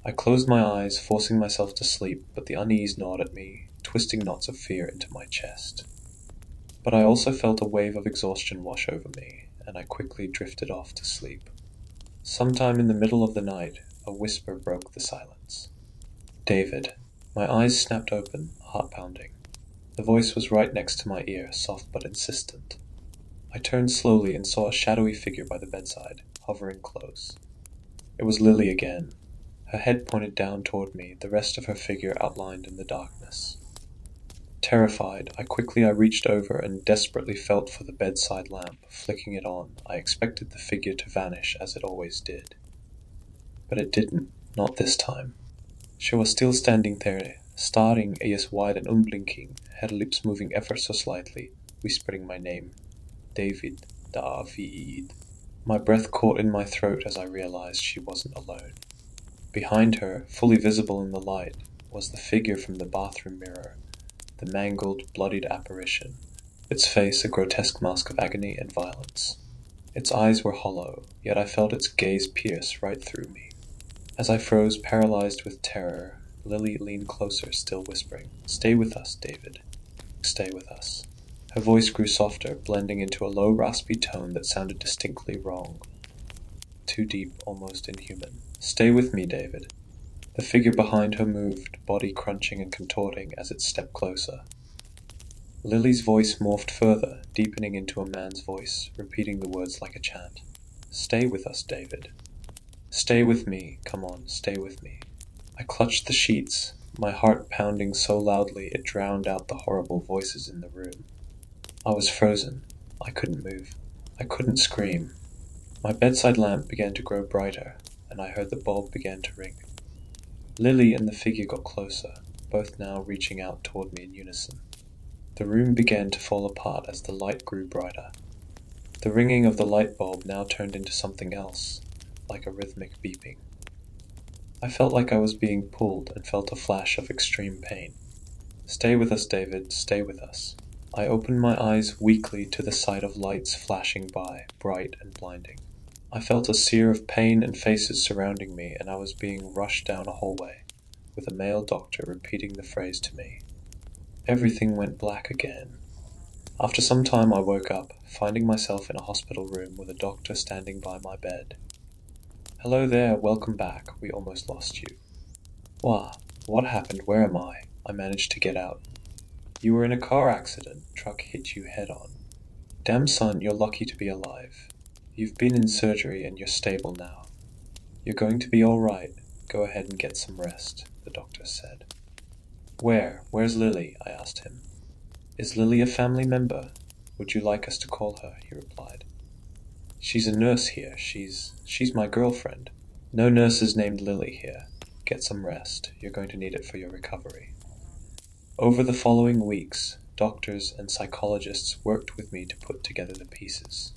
I closed my eyes, forcing myself to sleep, but the unease gnawed at me, twisting knots of fear into my chest. But I also felt a wave of exhaustion wash over me, and I quickly drifted off to sleep. Sometime in the middle of the night, a whisper broke the silence. "David." My eyes snapped open, heart pounding. The voice was right next to my ear, soft but insistent. I turned slowly and saw a shadowy figure by the bedside, hovering close. It was Lily again. Her head pointed down toward me, the rest of her figure outlined in the darkness. Terrified, I reached over and desperately felt for the bedside lamp, flicking it on. I expected the figure to vanish, as it always did. But it didn't, not this time. She was still standing there, staring eyes wide and unblinking, her lips moving ever so slightly, whispering my name. David, David. My breath caught in my throat as I realized she wasn't alone. Behind her, fully visible in the light, was the figure from the bathroom mirror, the mangled, bloodied apparition, its face a grotesque mask of agony and violence. Its eyes were hollow, yet I felt its gaze pierce right through me. As I froze, paralyzed with terror, Lily leaned closer, still whispering, "Stay with us, David. Stay with us." Her voice grew softer, blending into a low, raspy tone that sounded distinctly wrong. Too deep, almost inhuman. "Stay with me, David." The figure behind her moved, body crunching and contorting as it stepped closer. Lily's voice morphed further, deepening into a man's voice, repeating the words like a chant. Stay with us, David. Stay with me, come on, stay with me. I clutched the sheets, my heart pounding so loudly it drowned out the horrible voices in the room. I was frozen. I couldn't move. I couldn't scream. My bedside lamp began to grow brighter, and I heard the bulb begin to ring. Lily and the figure got closer, both now reaching out toward me in unison. The room began to fall apart as the light grew brighter. The ringing of the light bulb now turned into something else, like a rhythmic beeping. I felt like I was being pulled and felt a flash of extreme pain. Stay with us, David, stay with us. I opened my eyes weakly to the sight of lights flashing by, bright and blinding. I felt a sear of pain and faces surrounding me, and I was being rushed down a hallway, with a male doctor repeating the phrase to me. Everything went black again. After some time I woke up, finding myself in a hospital room with a doctor standing by my bed. Hello there, welcome back, we almost lost you. What happened, where am I? I managed to get out. You were in a car accident, truck hit you head on. Damn son, you're lucky to be alive. You've been in surgery and you're stable now. You're going to be alright, go ahead and get some rest, the doctor said. Where's Lily? I asked him. Is Lily a family member? Would you like us to call her? He replied. She's a nurse here, she's my girlfriend. No nurses named Lily here. Get some rest, you're going to need it for your recovery. Over the following weeks, doctors and psychologists worked with me to put together the pieces.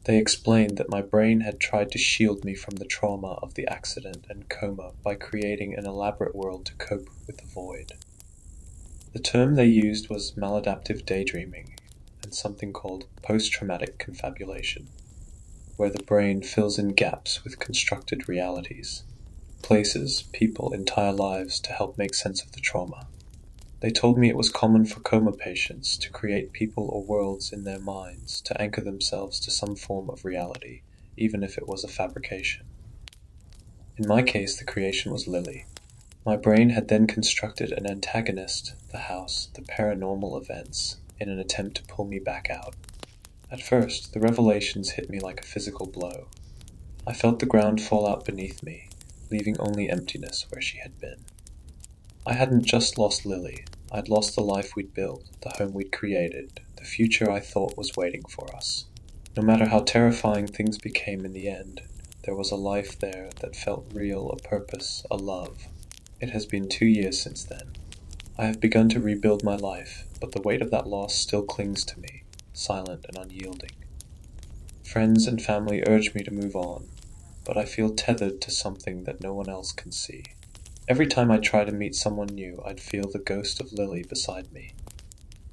They explained that my brain had tried to shield me from the trauma of the accident and coma by creating an elaborate world to cope with the void. The term they used was maladaptive daydreaming and something called post-traumatic confabulation, where the brain fills in gaps with constructed realities, places, people, entire lives to help make sense of the trauma. They told me it was common for coma patients to create people or worlds in their minds to anchor themselves to some form of reality, even if it was a fabrication. In my case, the creation was Lily. My brain had then constructed an antagonist, the house, the paranormal events, in an attempt to pull me back out. At first, the revelations hit me like a physical blow. I felt the ground fall out beneath me, leaving only emptiness where she had been. I hadn't just lost Lily, I'd lost the life we'd built, the home we'd created, the future I thought was waiting for us. No matter how terrifying things became in the end, there was a life there that felt real, a purpose, a love. It has been 2 years since then. I have begun to rebuild my life, but the weight of that loss still clings to me, silent and unyielding. Friends and family urge me to move on, but I feel tethered to something that no one else can see. Every time I try to meet someone new, I'd feel the ghost of Lily beside me.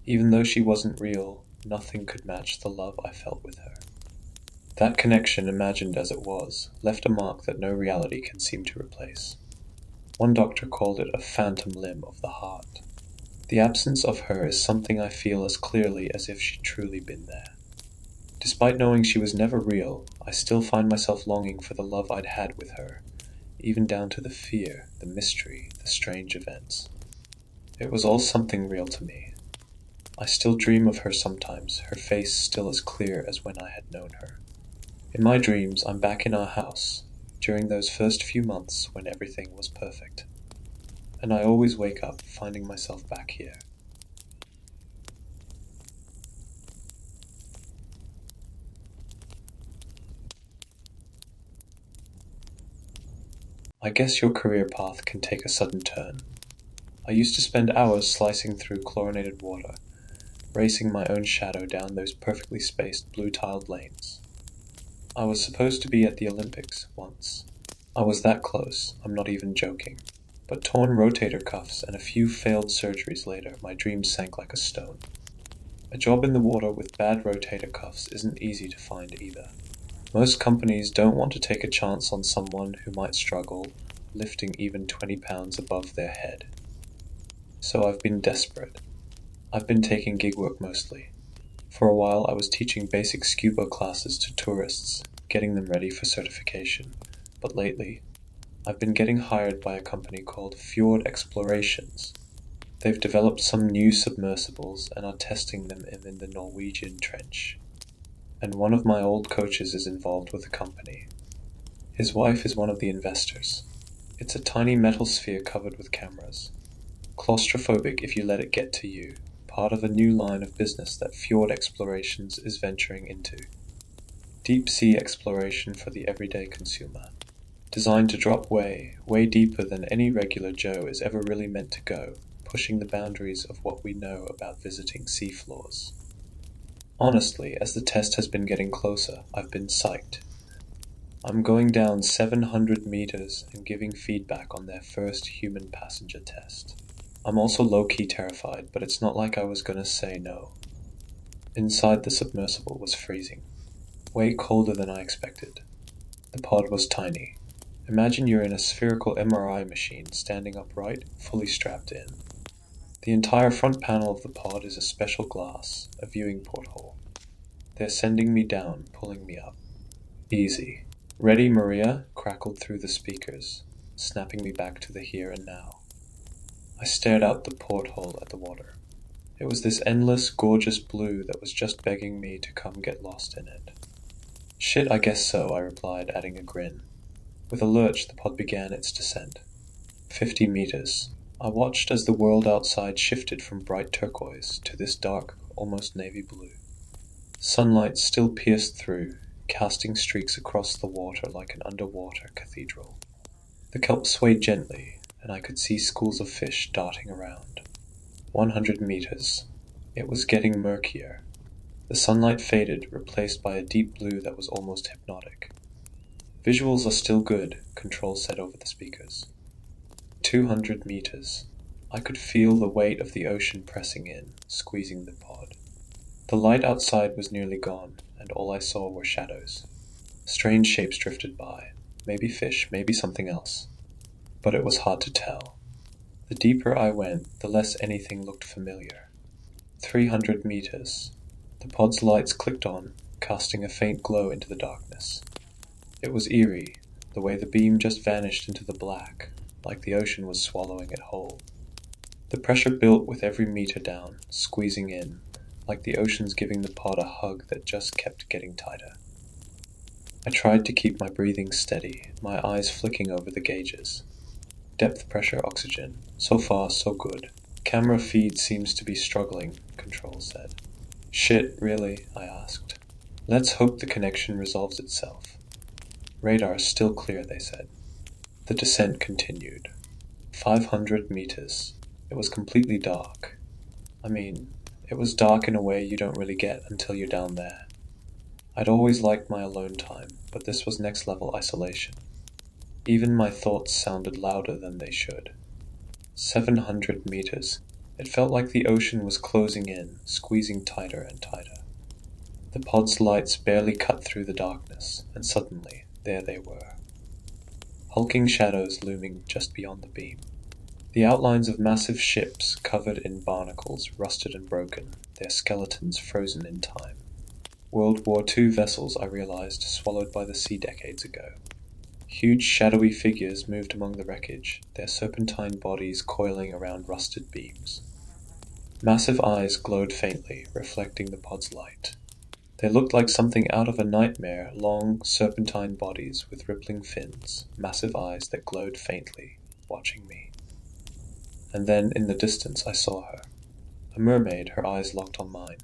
Even though she wasn't real, nothing could match the love I felt with her. That connection, imagined as it was, left a mark that no reality can seem to replace. One doctor called it a phantom limb of the heart. The absence of her is something I feel as clearly as if she'd truly been there. Despite knowing she was never real, I still find myself longing for the love I'd had with her, even down to the fear, the mystery, the strange events. It was all something real to me. I still dream of her sometimes, her face still as clear as when I had known her. In my dreams, I'm back in our house, during those first few months when everything was perfect. And I always wake up finding myself back here. I guess your career path can take a sudden turn. I used to spend hours slicing through chlorinated water, racing my own shadow down those perfectly spaced blue-tiled lanes. I was supposed to be at the Olympics once. I was that close, I'm not even joking. But torn rotator cuffs and a few failed surgeries later, my dreams sank like a stone. A job in the water with bad rotator cuffs isn't easy to find either. Most companies don't want to take a chance on someone who might struggle, lifting even 20 pounds above their head. So I've been desperate. I've been taking gig work mostly. For a while I was teaching basic scuba classes to tourists, getting them ready for certification. But lately, I've been getting hired by a company called Fjord Explorations. They've developed some new submersibles and are testing them in the Norwegian trench. And one of my old coaches is involved with the company. His wife is one of the investors. It's a tiny metal sphere covered with cameras. Claustrophobic if you let it get to you, part of a new line of business that Fjord Explorations is venturing into. Deep sea exploration for the everyday consumer. Designed to drop way deeper than any regular Joe is ever really meant to go, pushing the boundaries of what we know about visiting seafloors. Honestly, as the test has been getting closer, I've been psyched. I'm going down 700 meters and giving feedback on their first human passenger test. I'm also low-key terrified, but it's not like I was gonna say no. Inside the submersible was freezing. Way colder than I expected. The pod was tiny. Imagine you're in a spherical MRI machine standing upright, fully strapped in. The entire front panel of the pod is a special glass, a viewing porthole. They're sending me down, pulling me up. Easy. Ready, Maria? Crackled through the speakers, snapping me back to the here and now. I stared out the porthole at the water. It was this endless, gorgeous blue that was just begging me to come get lost in it. Shit, I guess so, I replied, adding a grin. With a lurch, the pod began its descent. 50 meters. I watched as the world outside shifted from bright turquoise to this dark, almost navy blue. Sunlight still pierced through, casting streaks across the water like an underwater cathedral. The kelp swayed gently, and I could see schools of fish darting around. 100 meters. It was getting murkier. The sunlight faded, replaced by a deep blue that was almost hypnotic. Visuals are still good, Control said over the speakers. 200 meters. I could feel the weight of the ocean pressing in, squeezing the pod. The light outside was nearly gone, and all I saw were shadows. Strange shapes drifted by. Maybe fish, maybe something else. But it was hard to tell. The deeper I went, the less anything looked familiar. 300 meters. The pod's lights clicked on, casting a faint glow into the darkness. It was eerie, the way the beam just vanished into the black, like the ocean was swallowing it whole. The pressure built with every meter down, squeezing in, like the ocean's giving the pod a hug that just kept getting tighter. I tried to keep my breathing steady, my eyes flicking over the gauges. Depth pressure oxygen. So far, so good. Camera feed seems to be struggling, Control said. Shit, really? I asked. Let's hope the connection resolves itself. Radar still clear, they said. The descent continued. 500 meters. It was completely dark. I mean, it was dark in a way you don't really get until you're down there. I'd always liked my alone time, but this was next level isolation. Even my thoughts sounded louder than they should. 700 meters. It felt like the ocean was closing in, squeezing tighter and tighter. The pod's lights barely cut through the darkness, and suddenly, there they were. Hulking shadows looming just beyond the beam. The outlines of massive ships covered in barnacles, rusted and broken, their skeletons frozen in time. World War II vessels, I realized, swallowed by the sea decades ago. Huge shadowy figures moved among the wreckage, their serpentine bodies coiling around rusted beams. Massive eyes glowed faintly, reflecting the pod's light. They looked like something out of a nightmare, long, serpentine bodies with rippling fins, massive eyes that glowed faintly, watching me. And then, in the distance, I saw her. A mermaid, her eyes locked on mine.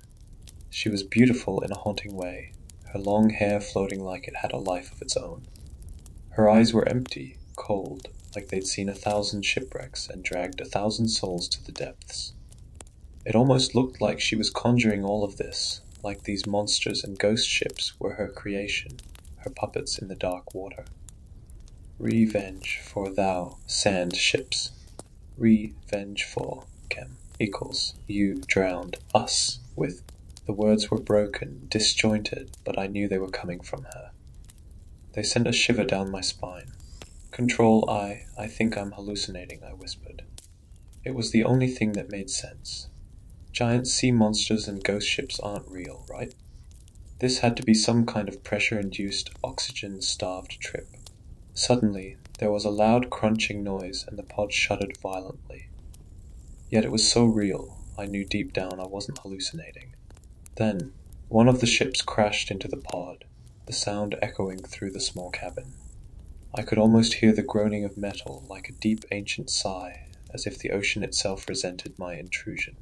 She was beautiful in a haunting way, her long hair floating like it had a life of its own. Her eyes were empty, cold, like they'd seen 1,000 shipwrecks and dragged 1,000 souls to the depths. It almost looked like she was conjuring all of this, like these monsters and ghost ships were her creation, her puppets in the dark water. Revenge for thou, sand ships. Revenge for, Chem, equals, you drowned, us, with. The words were broken, disjointed, but I knew they were coming from her. They sent a shiver down my spine. Control, I think I'm hallucinating, I whispered. It was the only thing that made sense. Giant sea monsters and ghost ships aren't real, right? This had to be some kind of pressure-induced, oxygen-starved trip. Suddenly, there was a loud crunching noise and the pod shuddered violently. Yet it was so real, I knew deep down I wasn't hallucinating. Then, one of the ships crashed into the pod, the sound echoing through the small cabin. I could almost hear the groaning of metal, like a deep ancient sigh, as if the ocean itself resented my intrusion.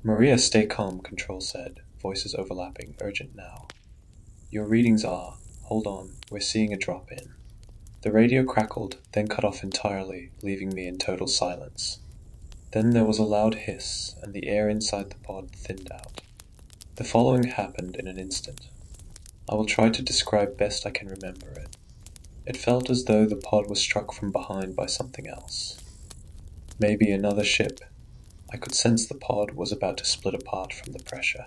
"Maria, stay calm," Control said, voices overlapping, urgent now. "Your readings are. Hold on, we're seeing a drop in." The radio crackled, then cut off entirely, leaving me in total silence. Then there was a loud hiss, and the air inside the pod thinned out. The following happened in an instant. I will try to describe best I can remember it. It felt as though the pod was struck from behind by something else. Maybe another ship. I could sense the pod was about to split apart from the pressure.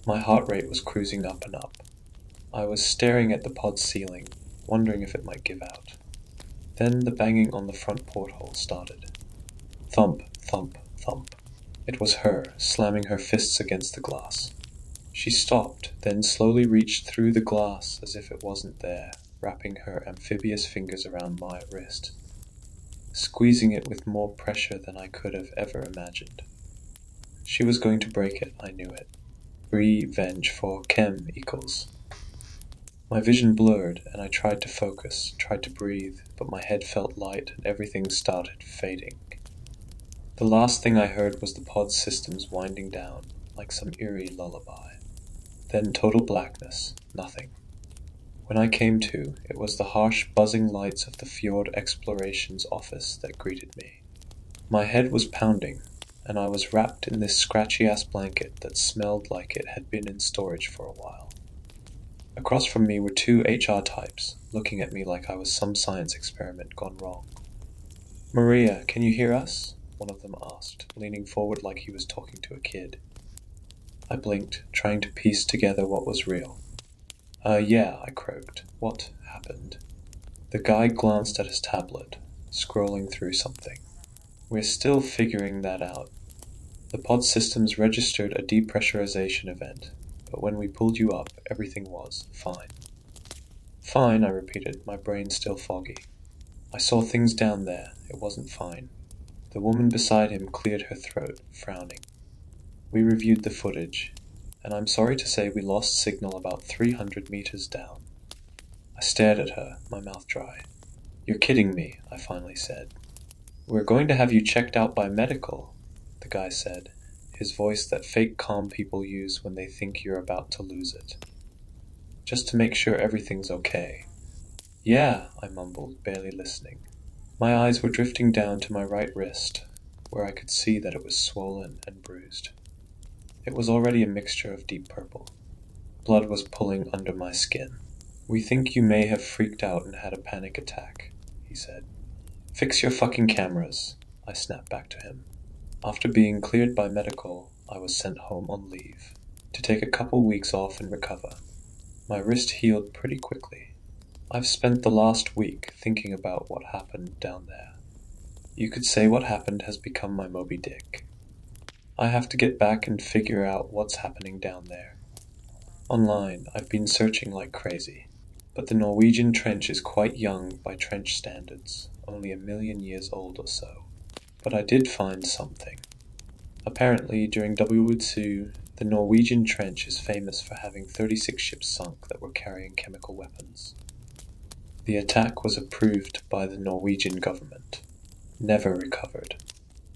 My heart rate was cruising up and up. I was staring at the pod's ceiling, wondering if it might give out. Then the banging on the front porthole started. Thump, thump, thump. It was her, slamming her fists against the glass. She stopped, then slowly reached through the glass as if it wasn't there, wrapping her amphibious fingers around my wrist, squeezing it with more pressure than I could have ever imagined. She was going to break it, I knew it. Revenge for chem equals. My vision blurred, and I tried to focus, tried to breathe, but my head felt light and everything started fading. The last thing I heard was the pod's systems winding down, like some eerie lullaby. Then total blackness, nothing. When I came to, it was the harsh, buzzing lights of the Fjord Explorations office that greeted me. My head was pounding, and I was wrapped in this scratchy-ass blanket that smelled like it had been in storage for a while. Across from me were two HR types, looking at me like I was some science experiment gone wrong. "Maria, can you hear us?" one of them asked, leaning forward like he was talking to a kid. I blinked, trying to piece together what was real. Yeah," I croaked. "What happened?" The guy glanced at his tablet, scrolling through something. "We're still figuring that out. The pod systems registered a depressurization event, but when we pulled you up, everything was fine." "Fine," I repeated, my brain still foggy. "I saw things down there. It wasn't fine." The woman beside him cleared her throat, frowning. "We reviewed the footage, and I'm sorry to say we lost signal about 300 meters down." I stared at her, my mouth dry. "You're kidding me," I finally said. "We're going to have you checked out by medical," the guy said, his voice that fake calm people use when they think you're about to lose it. "Just to make sure everything's okay." "Yeah," I mumbled, barely listening. My eyes were drifting down to my right wrist, where I could see that it was swollen and bruised. It was already a mixture of deep purple. Blood was pooling under my skin. "We think you may have freaked out and had a panic attack," he said. "Fix your fucking cameras," I snapped back to him. After being cleared by medical, I was sent home on leave, to take a couple weeks off and recover. My wrist healed pretty quickly. I've spent the last week thinking about what happened down there. You could say what happened has become my Moby Dick. I have to get back and figure out what's happening down there. Online, I've been searching like crazy, but the Norwegian trench is quite young by trench standards, only 1,000,000 years old or so. But I did find something. Apparently, during World War II, the Norwegian trench is famous for having 36 ships sunk that were carrying chemical weapons. The attack was approved by the Norwegian government, never recovered.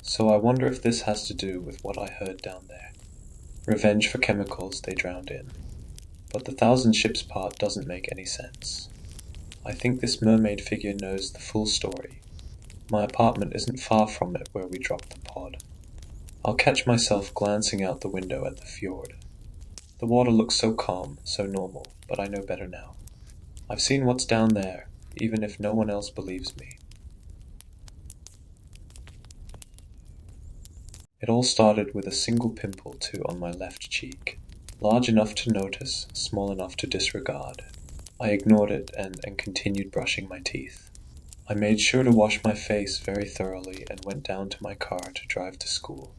So I wonder if this has to do with what I heard down there. Revenge for chemicals they drowned in. But the 1,000 ships part doesn't make any sense. I think this mermaid figure knows the full story. My apartment isn't far from it where we dropped the pod. I'll catch myself glancing out the window at the fjord. The water looks so calm, so normal, but I know better now. I've seen what's down there, even if no one else believes me. It all started with a single pimple too on my left cheek, large enough to notice, small enough to disregard. I ignored it and continued brushing my teeth. I made sure to wash my face very thoroughly and went down to my car to drive to school.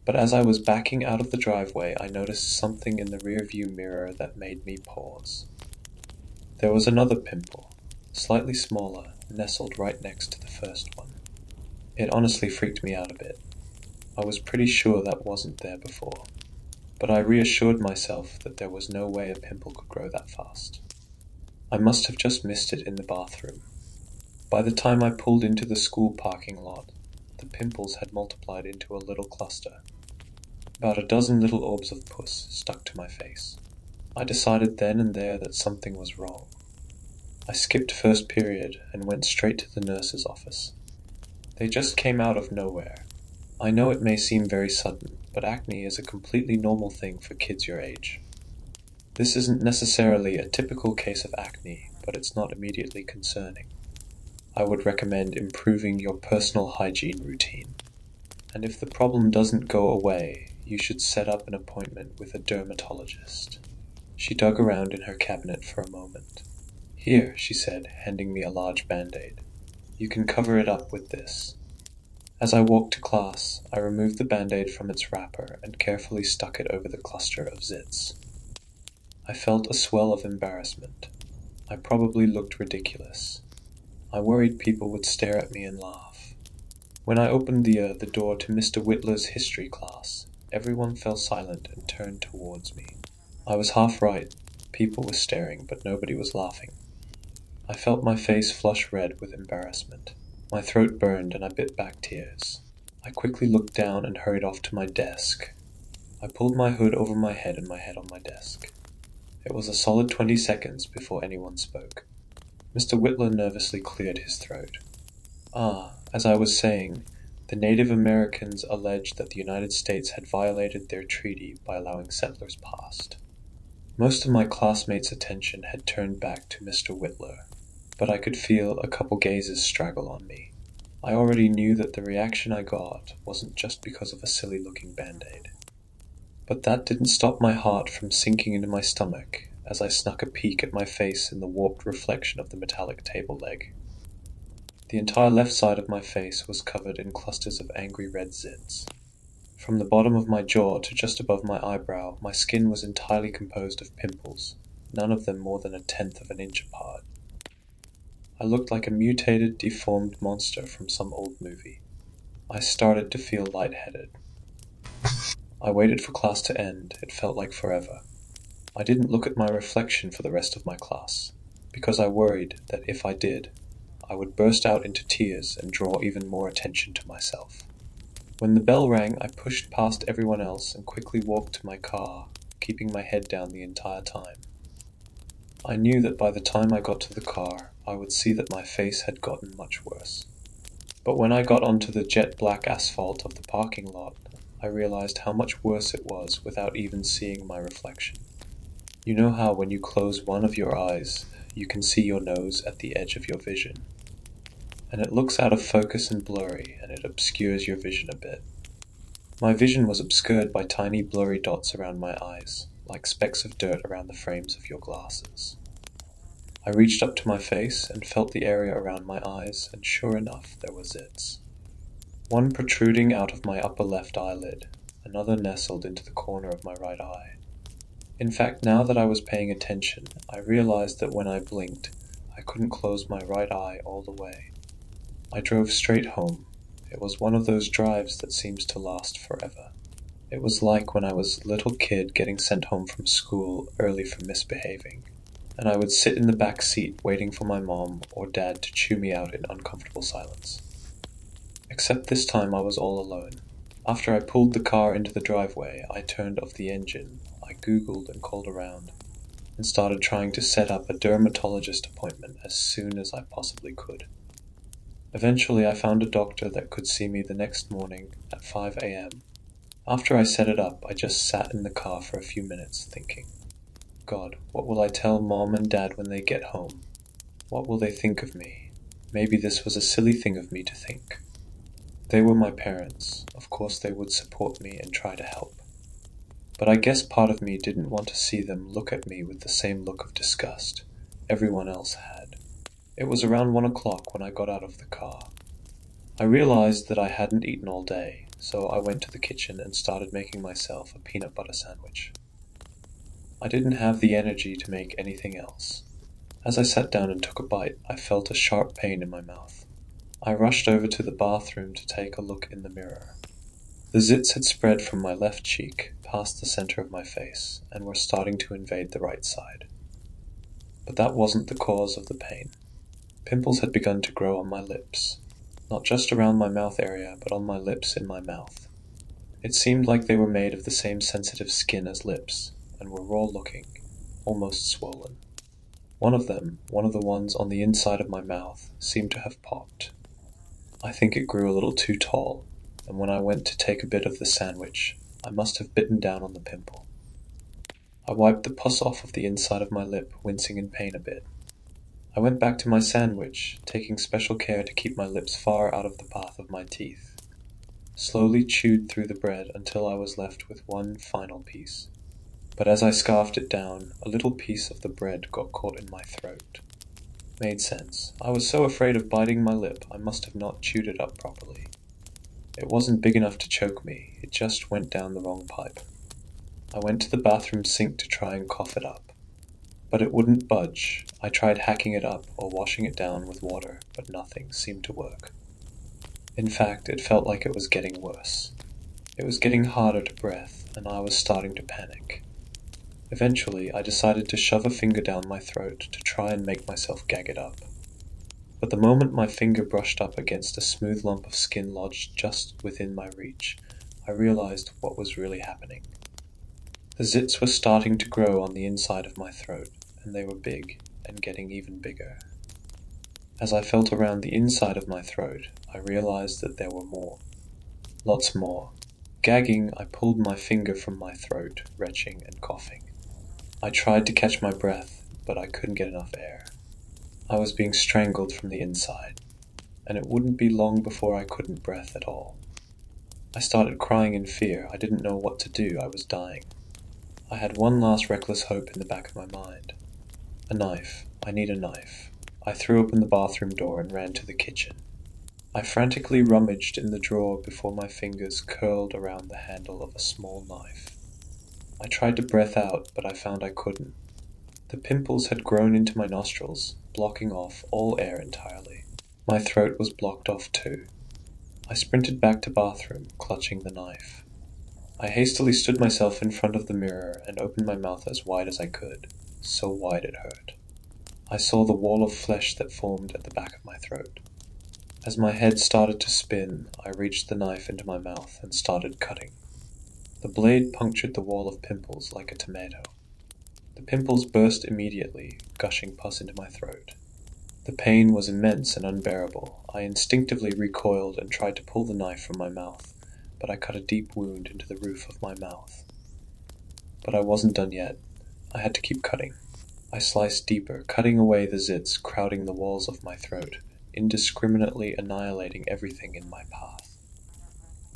But as I was backing out of the driveway, I noticed something in the rearview mirror that made me pause. There was another pimple, slightly smaller, nestled right next to the first one. It honestly freaked me out a bit. I was pretty sure that wasn't there before, but I reassured myself that there was no way a pimple could grow that fast. I must have just missed it in the bathroom. By the time I pulled into the school parking lot, the pimples had multiplied into a little cluster. About a dozen little orbs of pus stuck to my face. I decided then and there that something was wrong. I skipped first period and went straight to the nurse's office. They just came out of nowhere. I know it may seem very sudden, but acne is a completely normal thing for kids your age. This isn't necessarily a typical case of acne, but it's not immediately concerning. I would recommend improving your personal hygiene routine. And if the problem doesn't go away, you should set up an appointment with a dermatologist. She dug around in her cabinet for a moment. Here, she said, handing me a large band-aid. You can cover it up with this. As I walked to class, I removed the band-aid from its wrapper and carefully stuck it over the cluster of zits. I felt a swell of embarrassment. I probably looked ridiculous. I worried people would stare at me and laugh. When I opened the door to Mr. Whitler's history class, everyone fell silent and turned towards me. I was half right. People were staring, but nobody was laughing. I felt my face flush red with embarrassment. My throat burned and I bit back tears. I quickly looked down and hurried off to my desk. I pulled my hood over my head and my head on my desk. It was a solid 20 seconds before anyone spoke. Mr. Whitler nervously cleared his throat. As I was saying, the Native Americans alleged that the United States had violated their treaty by allowing settlers past. Most of my classmates' attention had turned back to Mr. Whitler, but I could feel a couple gazes straggle on me. I already knew that the reaction I got wasn't just because of a silly-looking band-aid. But that didn't stop my heart from sinking into my stomach as I snuck a peek at my face in the warped reflection of the metallic table leg. The entire left side of my face was covered in clusters of angry red zits. From the bottom of my jaw to just above my eyebrow, my skin was entirely composed of pimples, none of them more than 1/10 of an inch apart. I looked like a mutated, deformed monster from some old movie. I started to feel lightheaded. I waited for class to end. It felt like forever. I didn't look at my reflection for the rest of my class, because I worried that if I did, I would burst out into tears and draw even more attention to myself. When the bell rang, I pushed past everyone else and quickly walked to my car, keeping my head down the entire time. I knew that by the time I got to the car, I would see that my face had gotten much worse. But when I got onto the jet black asphalt of the parking lot, I realized how much worse it was without even seeing my reflection. You know how when you close one of your eyes, you can see your nose at the edge of your vision? And it looks out of focus and blurry, and it obscures your vision a bit. My vision was obscured by tiny blurry dots around my eyes, like specks of dirt around the frames of your glasses. I reached up to my face and felt the area around my eyes, and sure enough, there were zits. One protruding out of my upper left eyelid, another nestled into the corner of my right eye. In fact, now that I was paying attention, I realized that when I blinked, I couldn't close my right eye all the way. I drove straight home. It was one of those drives that seems to last forever. It was like when I was a little kid getting sent home from school early for misbehaving, and I would sit in the back seat waiting for my mom or dad to chew me out in uncomfortable silence. Except this time I was all alone. After I pulled the car into the driveway, I turned off the engine, I Googled and called around, and started trying to set up a dermatologist appointment as soon as I possibly could. Eventually I found a doctor that could see me the next morning at 5 a.m. After I set it up, I just sat in the car for a few minutes thinking, God, what will I tell Mom and Dad when they get home? What will they think of me? Maybe this was a silly thing of me to think. They were my parents. Of course they would support me and try to help. But I guess part of me didn't want to see them look at me with the same look of disgust everyone else had. It was around 1 o'clock when I got out of the car. I realized that I hadn't eaten all day, so I went to the kitchen and started making myself a peanut butter sandwich. I didn't have the energy to make anything else. As I sat down and took a bite, I felt a sharp pain in my mouth. I rushed over to the bathroom to take a look in the mirror. The zits had spread from my left cheek past the center of my face and were starting to invade the right side. But that wasn't the cause of the pain. Pimples had begun to grow on my lips, not just around my mouth area, but on my lips in my mouth. It seemed like they were made of the same sensitive skin as lips, and were raw-looking, almost swollen. One of them, one of the ones on the inside of my mouth, seemed to have popped. I think it grew a little too tall, and when I went to take a bit of the sandwich, I must have bitten down on the pimple. I wiped the pus off of the inside of my lip, wincing in pain a bit. I went back to my sandwich, taking special care to keep my lips far out of the path of my teeth. Slowly chewed through the bread until I was left with one final piece. But as I scarfed it down, a little piece of the bread got caught in my throat. Made sense. I was so afraid of biting my lip, I must have not chewed it up properly. It wasn't big enough to choke me, it just went down the wrong pipe. I went to the bathroom sink to try and cough it up. But it wouldn't budge. I tried hacking it up or washing it down with water, but nothing seemed to work. In fact, it felt like it was getting worse. It was getting harder to breathe, and I was starting to panic. Eventually, I decided to shove a finger down my throat to try and make myself gag it up. But the moment my finger brushed up against a smooth lump of skin lodged just within my reach, I realized what was really happening. The zits were starting to grow on the inside of my throat, and they were big, and getting even bigger. As I felt around the inside of my throat, I realized that there were more. Lots more. Gagging, I pulled my finger from my throat, retching and coughing. I tried to catch my breath, but I couldn't get enough air. I was being strangled from the inside, and it wouldn't be long before I couldn't breathe at all. I started crying in fear. I didn't know what to do. I was dying. I had one last reckless hope in the back of my mind. A knife. I need a knife. I threw open the bathroom door and ran to the kitchen. I frantically rummaged in the drawer before my fingers curled around the handle of a small knife. I tried to breath out, but I found I couldn't. The pimples had grown into my nostrils, blocking off all air entirely. My throat was blocked off too. I sprinted back to bathroom, clutching the knife. I hastily stood myself in front of the mirror and opened my mouth as wide as I could, so wide it hurt. I saw the wall of flesh that formed at the back of my throat. As my head started to spin, I reached the knife into my mouth and started cutting. The blade punctured the wall of pimples like a tomato. The pimples burst immediately, gushing pus into my throat. The pain was immense and unbearable. I instinctively recoiled and tried to pull the knife from my mouth, but I cut a deep wound into the roof of my mouth. But I wasn't done yet. I had to keep cutting. I sliced deeper, cutting away the zits crowding the walls of my throat, indiscriminately annihilating everything in my path.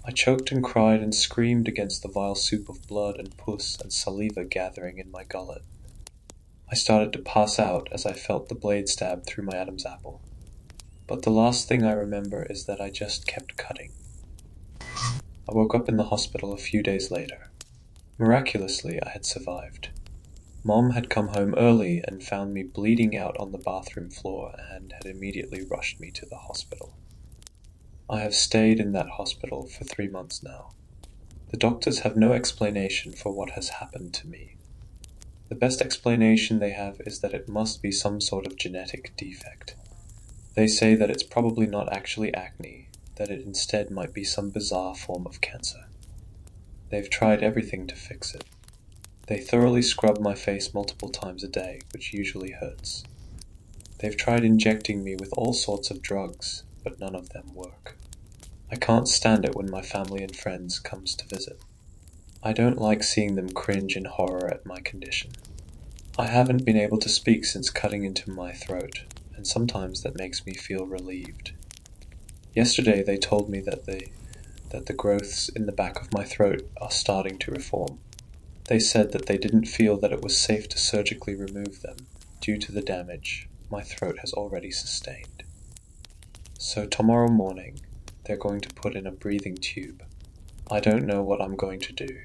I choked and cried and screamed against the vile soup of blood and pus and saliva gathering in my gullet. I started to pass out as I felt the blade stab through my Adam's apple. But the last thing I remember is that I just kept cutting. I woke up in the hospital a few days later. Miraculously, I had survived. Mom had come home early and found me bleeding out on the bathroom floor and had immediately rushed me to the hospital. I have stayed in that hospital for 3 months now. The doctors have no explanation for what has happened to me. The best explanation they have is that it must be some sort of genetic defect. They say that it's probably not actually acne, that it instead might be some bizarre form of cancer. They've tried everything to fix it. They thoroughly scrub my face multiple times a day, which usually hurts. They've tried injecting me with all sorts of drugs, but none of them work. I can't stand it when my family and friends comes to visit. I don't like seeing them cringe in horror at my condition. I haven't been able to speak since cutting into my throat, and sometimes that makes me feel relieved. Yesterday they told me that the growths in the back of my throat are starting to reform. They said that they didn't feel that it was safe to surgically remove them due to the damage my throat has already sustained. So tomorrow morning, they're going to put in a breathing tube. I don't know what I'm going to do,